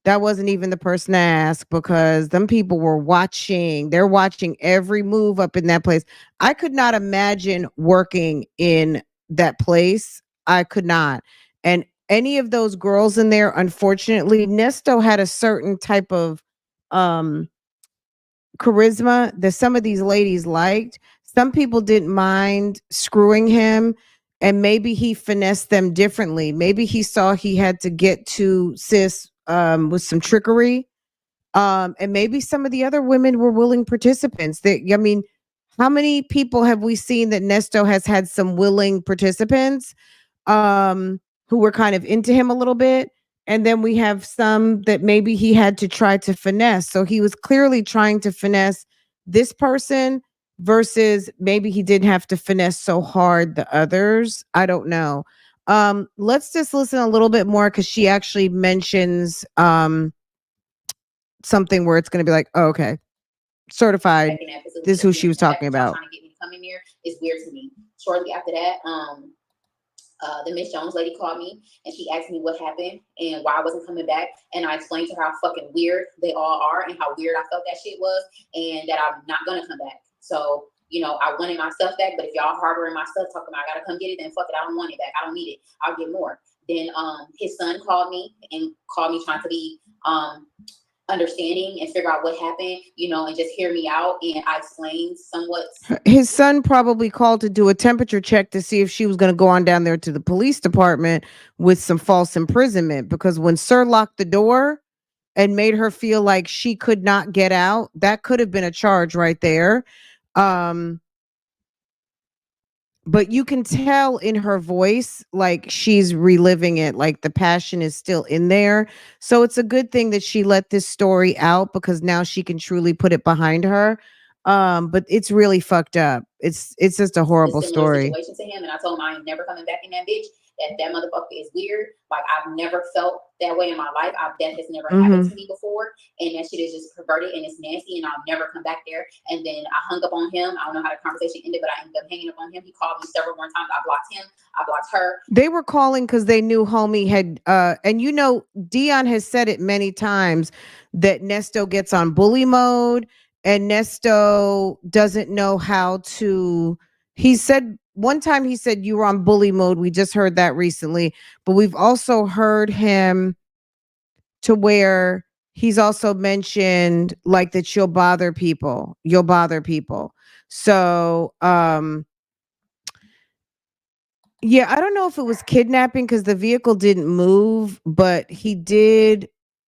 [SPEAKER 3] that wasn't even the person to ask because them people were watching. They're watching every move up in that place. I could not imagine working in that place. I could not. And any of those girls in there, unfortunately, Nesto had a certain type of charisma that some of these ladies liked. Some people didn't mind screwing him. And maybe he finessed them differently. Maybe he saw he had to get to sis with some trickery. And maybe some of the other women were willing participants. I mean, how many people have we seen that Nesto has had some willing participants who were kind of into him a little bit? And then we have some that maybe he had to try to finesse. So he was clearly trying to finesse this person versus maybe he didn't have to finesse so hard the others. I don't know. Let's just listen a little bit more because she actually mentions something where it's going to be like, oh, okay, certified. This is who she was talking about.
[SPEAKER 2] Trying to get me to come in there is weird to me. Shortly after that, the Miss Jones lady called me and she asked me what happened and why I wasn't coming back. And I explained to her how fucking weird they all are and how weird I felt that shit was and that I'm not gonna come back. So, you know, I wanted my stuff back, but if y'all harboring my stuff, talking about I gotta come get it, then fuck it, I don't want it back. I don't need it. I'll get more. Then his son called me trying to be understanding and figure out what happened, you know, and just hear me out. And I explained somewhat.
[SPEAKER 3] His son probably called to do a temperature check to see if she was going to go on down there to the police department with some false imprisonment. Because when Sir locked the door and made her feel like she could not get out, that could have been a charge right there. But you can tell in her voice, like she's reliving it, like the passion is still in there. So it's a good thing that she let this story out because now she can truly put it behind her. But it's really fucked up. It's just a horrible story.
[SPEAKER 2] Situation to him, and I told him I ain't never coming back in that bitch. That motherfucker is weird. Like I've never felt that way in my life. That has never happened to me before, and that shit is just perverted and it's nasty. And I'll never come back there. And then I hung up on him. I don't know how the conversation ended, but I ended up hanging up on him. He called me several more times. I blocked him. I blocked her.
[SPEAKER 3] They were calling because they knew homie had. And you know, Dion has said it many times that Nesto gets on bully mode, and Nesto doesn't know how to. He said. One time he said you were on bully mode. We just heard that recently, but we've also heard him to where he's also mentioned like that you'll bother people. You'll bother people. So, yeah, I don't know if it was kidnapping because the vehicle didn't move, but he did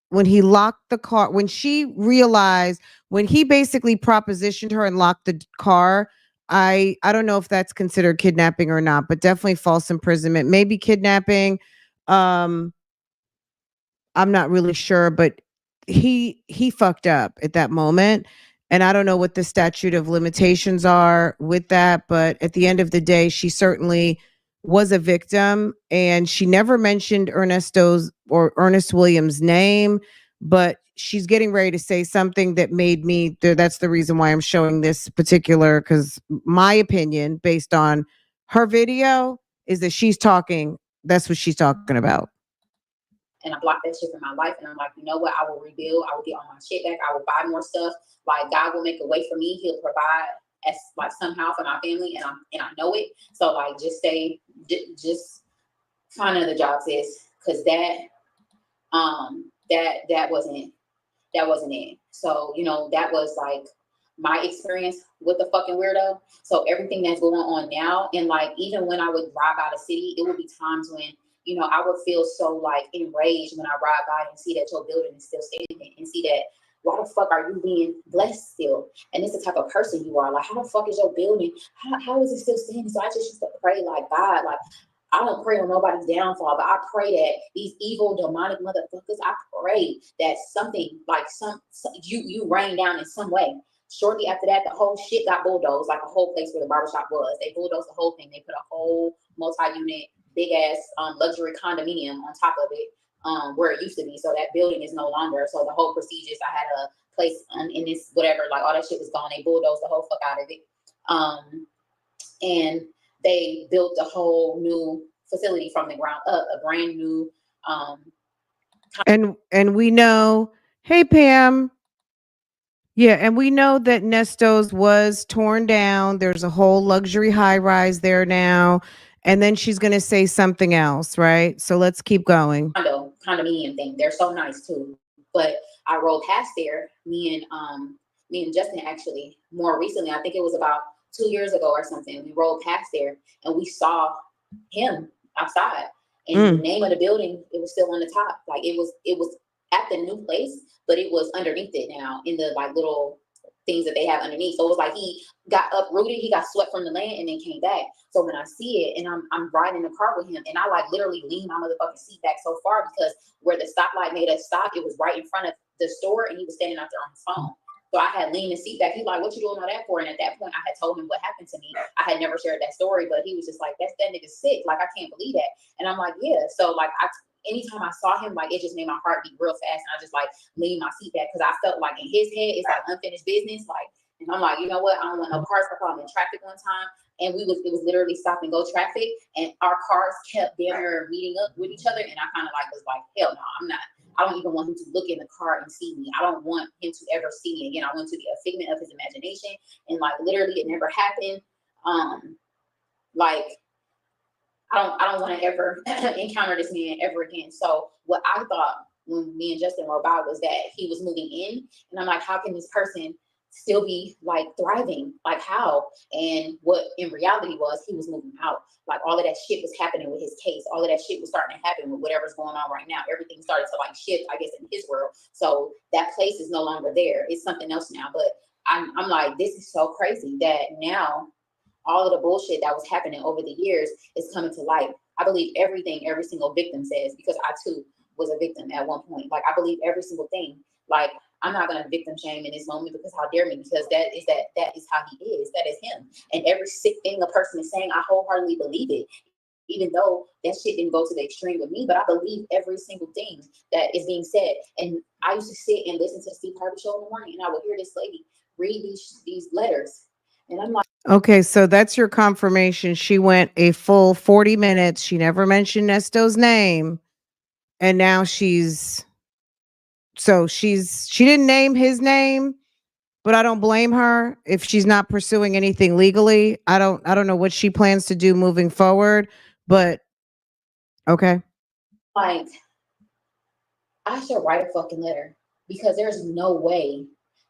[SPEAKER 3] when he locked the car, when she realized, when he basically propositioned her and locked the car. I don't know if that's considered kidnapping or not, but definitely false imprisonment, maybe kidnapping. I'm not really sure, but he fucked up at that moment. And I don't know what the statute of limitations are with that, but at the end of the day, she certainly was a victim and she never mentioned Ernest Williams' name, but she's getting ready to say something that made me, that's the reason why I'm showing this particular, because my opinion based on her video is that she's talking, that's what she's talking about.
[SPEAKER 2] And I blocked that shit from my life. And I'm like, you know what? I will rebuild. I will get all my shit back. I will buy more stuff. Like, God will make a way for me. He'll provide as like somehow for my family, and I know it. So like, just just find another job, sis, because that wasn't it. So that was like my experience with the fucking weirdo. So everything that's going on now, and like even when I would drive by the city, it would be times when I would feel so like enraged when I ride by and see that your building is still standing, and see that why the fuck are you being blessed still? And it's the type of person you are. Like, how the fuck is your building? How is it still standing? So I just used to pray, like, God, like, I don't pray on nobody's downfall, but I pray that these evil, demonic motherfuckers, I pray that something like you rain down in some way. Shortly after that, the whole shit got bulldozed, like a whole place where the barbershop was. They bulldozed the whole thing. They put a whole multi-unit, big ass luxury condominium on top of it, where it used to be. So that building is no longer. So the whole procedures, I had a place in this whatever, like all that shit was gone. They bulldozed the whole fuck out of it. And they built a whole new facility from the ground up, a brand new
[SPEAKER 3] and we know, hey Pam. Yeah, and we know that Nesto's was torn down. There's a whole luxury high rise there now. And then she's going to say something else, right? So let's keep going.
[SPEAKER 2] Condominium thing. They're so nice too. But I rode past there, me and Justin, actually, more recently, I think it was about 2 years ago or something. We rode past there and we saw him outside. And the name of the building, it was still on the top. Like it was at the new place, but it was underneath it now in the like little things that they have underneath. So it was like he got uprooted, he got swept from the land and then came back. So when I see it and I'm riding in the car with him, and I like literally lean my motherfucking seat back so far because where the stoplight made us stop, it was right in front of the store, and he was standing out there on his phone. So I had leaned the seat back. He's like, what you doing all that for? And at that point, I had told him what happened to me. I had never shared that story, but he was just like, that nigga's sick. Like, I can't believe that. And I'm like, yeah. So like, anytime I saw him, like, it just made my heart beat real fast. And I just like leaned my seat back because I felt like in his head, it's like unfinished business. Like, and I'm like, you know what? I don't want no cars to come in traffic one time. And it was literally stop and go traffic. And our cars kept damn near meeting up with each other. And I kind of like was like, hell no, I'm not. I don't even want him to look in the car and see me. I don't want him to ever see me again. I want to be a figment of his imagination. And like literally it never happened. Like I don't want to ever encounter this man ever again. So what I thought when me and Justin were about was that he was moving in. And I'm like, how can this person still be like thriving? Like how? And what in reality was he was moving out. Like all of that shit was happening with his case. All of that shit was starting to happen with whatever's going on right now. Everything started to like shift, I guess, in his world. So that place is no longer there. It's something else now. But I'm like, this is so crazy that now all of the bullshit that was happening over the years is coming to light. I believe everything every single victim says, because I too was a victim at one point. Like I believe every single thing. Like I'm not gonna victim shame in this moment because how dare me? Because that is how he is. That is him. And every sick thing a person is saying, I wholeheartedly believe it. Even though that shit didn't go to the extreme with me, but I believe every single thing that is being said. And I used to sit and listen to the Steve Harvey show in the morning, and I would hear this lady read these letters, and I'm like,
[SPEAKER 3] okay, so that's your confirmation. She went a full 40 minutes. She never mentioned Nesto's name. And now she didn't name his name, but I don't blame her if she's not pursuing anything legally. I don't know what she plans to do moving forward, but okay.
[SPEAKER 2] Like, I should write a fucking letter because there's no way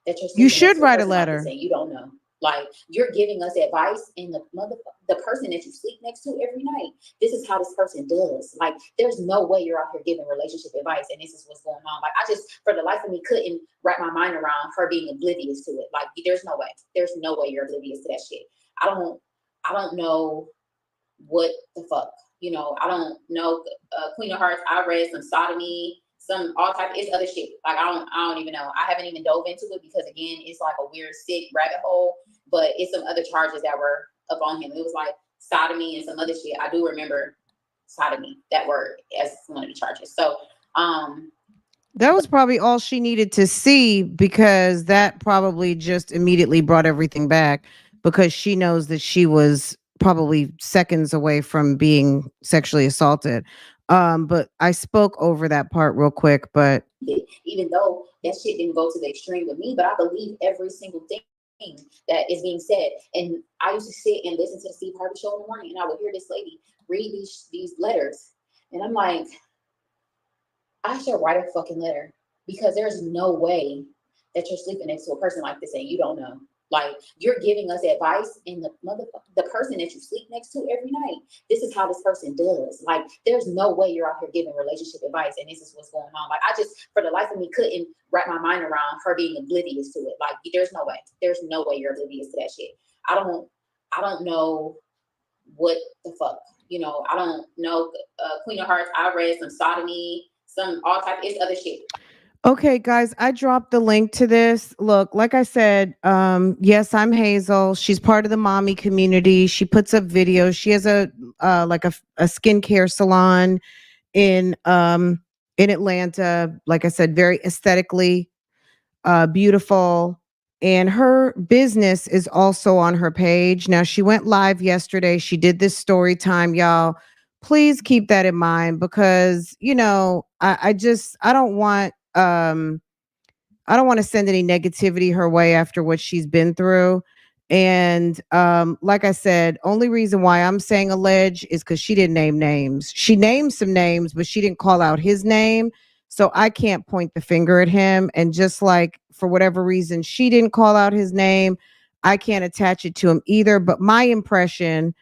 [SPEAKER 2] that
[SPEAKER 3] You should write a letter.
[SPEAKER 2] Like you don't know. Like you're giving us advice, and the person that you sleep next to every night, this is how this person does. Like there's no way you're out here giving relationship advice, and this is what's going on. Like I just, for the life of me, couldn't wrap my mind around her being oblivious to it. Like there's no way. There's no way you're oblivious to that shit. I don't know what the fuck. I don't know. Queen of Hearts, I read some sodomy, some all type. It's other shit. Like I don't even know. I haven't even dove into it because again, it's like a weird sick rabbit hole. But it's some other charges that were up on him. It was like sodomy and some other shit. I do remember sodomy, that word, as one of the charges. So
[SPEAKER 3] That was probably all she needed to see, because that probably just immediately brought everything back, because she knows that she was probably seconds away from being sexually assaulted. But I spoke over that part real quick, but
[SPEAKER 2] Even though that shit didn't go to the extreme with me, but I believe every single thing that is being said. And I used to sit and listen to the Steve Harvey show in the morning, and I would hear this lady read these letters, and I'm like, I should write a fucking letter, because there's no way that you're sleeping next to a person like this and you don't know. Like, you're giving us advice, and the person that you sleep next to every night, this is how this person does. Like, there's no way you're out here giving relationship advice, and this is what's going on. Like, I just, for the life of me, couldn't wrap my mind around her being oblivious to it. Like, there's no way. There's no way you're oblivious to that shit. I don't know what the fuck. I don't know. Queen of Hearts, I read some sodomy, some all type of other shit.
[SPEAKER 3] okay, guys, I dropped the link to this. Look, like I said, yes, I'm Hazel. She's part of the mommy community. She puts up videos. She has a skincare salon in Atlanta. Like I said, very aesthetically beautiful. And her business is also on her page. Now, she went live yesterday. She did this story time, y'all. Please keep that in mind, because, I don't want to send any negativity her way after what she's been through. And like I said, only reason why I'm saying allege is because she didn't name names. She named some names, but she didn't call out his name. So I can't point the finger at him. And just like for whatever reason, she didn't call out his name, I can't attach it to him either. But my opinion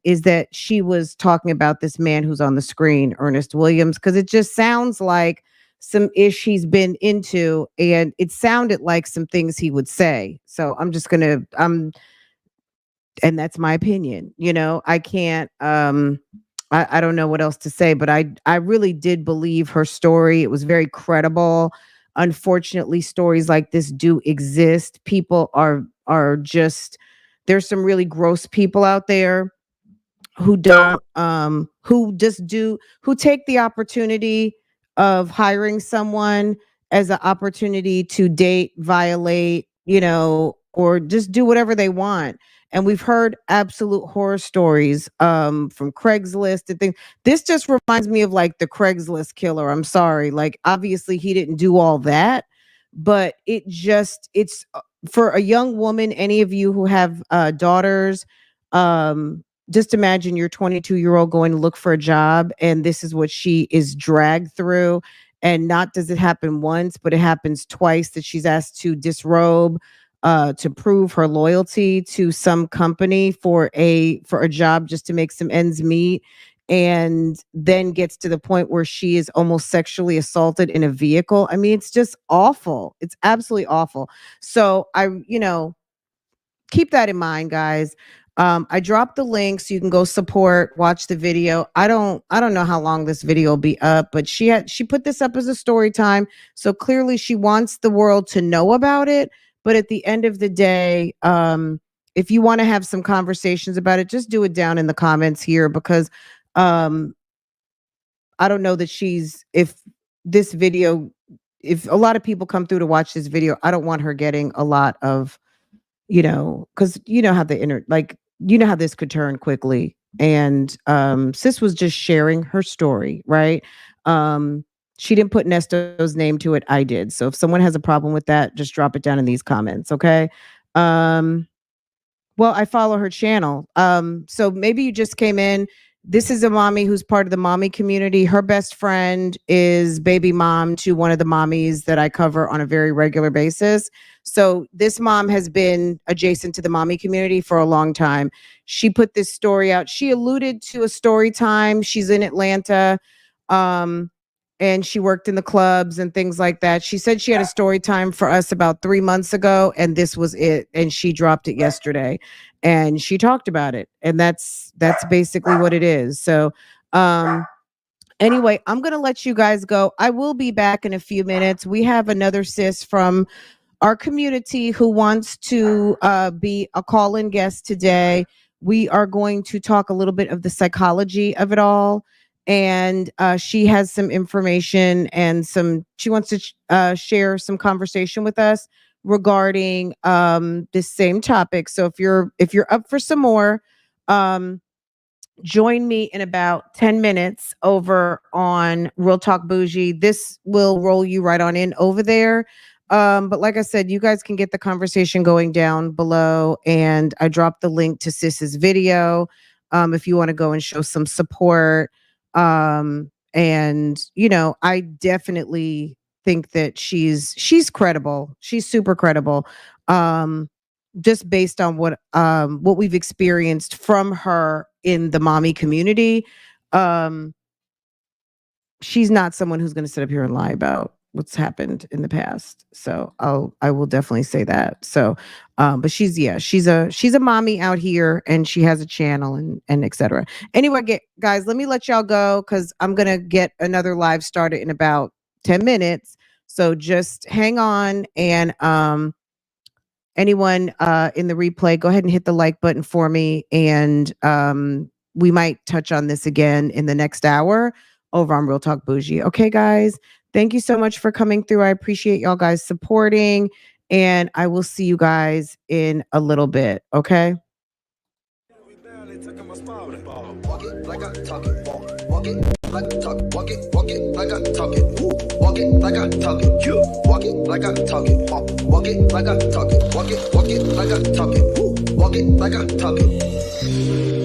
[SPEAKER 3] is that she was talking about this man who's on the screen, Ernest Williams, because it just sounds like some ish he's been into, and it sounded like some things he would say. So and that's my opinion. I can't I don't know what else to say, but I really did believe her story. It was very credible. Unfortunately, stories like this do exist. People are just, there's some really gross people out there who don't who take the opportunity of hiring someone as an opportunity to date, violate, or just do whatever they want. And we've heard absolute horror stories from Craigslist and things. This just reminds me of like the Craigslist killer. I'm sorry, like obviously he didn't do all that, but it's for a young woman, any of you who have daughters, just imagine your 22-year-old going to look for a job, and this is what she is dragged through. And not does it happen once, but it happens twice, that she's asked to disrobe to prove her loyalty to some company for a job just to make some ends meet, and then gets to the point where she is almost sexually assaulted in a vehicle. I mean, it's just awful. It's absolutely awful. So keep that in mind, guys. I dropped the link so you can go support, watch the video. I don't know how long this video will be up, but she put this up as a story time. So clearly she wants the world to know about it. But at the end of the day, if you want to have some conversations about it, just do it down in the comments here, because um, I don't know that if this video, if a lot of people come through to watch this video, I don't want her getting a lot of, because how how this could turn quickly. And sis was just sharing her story, right? She didn't put Nesto's name to it. I did. So if someone has a problem with that, just drop it down in these comments, okay? Well, I follow her channel. So maybe you just came in. This is a mommy who's part of the mommy community. Her best friend is baby mom to one of the mommies that I cover on a very regular basis. So this mom has been adjacent to the mommy community for a long time. She put this story out. She alluded to a story time. She's in Atlanta. And she worked in the clubs and things like that. She said she had a story time for us about 3 months ago, and this was it. And she dropped it yesterday, and she talked about it. And that's basically what it is. So, anyway, I'm going to let you guys go. I will be back in a few minutes. We have another sis from our community who wants to be a call-in guest today. We are going to talk a little bit of the psychology of it all. and she has some information and she wants to share some conversation with us regarding this same topic. So if you're up for some more, join me in about 10 minutes over on Real Talk Bougie. This will roll you right on in over there. But like I said, you guys can get the conversation going down below, and I dropped the link to Sis's video if you want to go and show some support. And I definitely think that she's credible. She's super credible. Just based on what we've experienced from her in the mommy community. She's not someone who's going to sit up here and lie about what's happened in the past. So I will definitely say that. So, but she's a mommy out here, and she has a channel and et cetera. Anyway, guys, let me let y'all go, because I'm going to get another live started in about 10 minutes. So just hang on, and anyone in the replay, go ahead and hit the like button for me. And we might touch on this again in the next hour over on Real Talk Bougie. Okay, guys, thank you so much for coming through. I appreciate y'all guys supporting, and I will see you guys in a little bit. Okay.
[SPEAKER 4] Walk it like I talk it. Walk it like I talk it. Walk it like I talk it. Walk it like I talk it. Walk it like I talk it. Walk it like I talk it. Walk it like I talk it. Walk it like I talk it.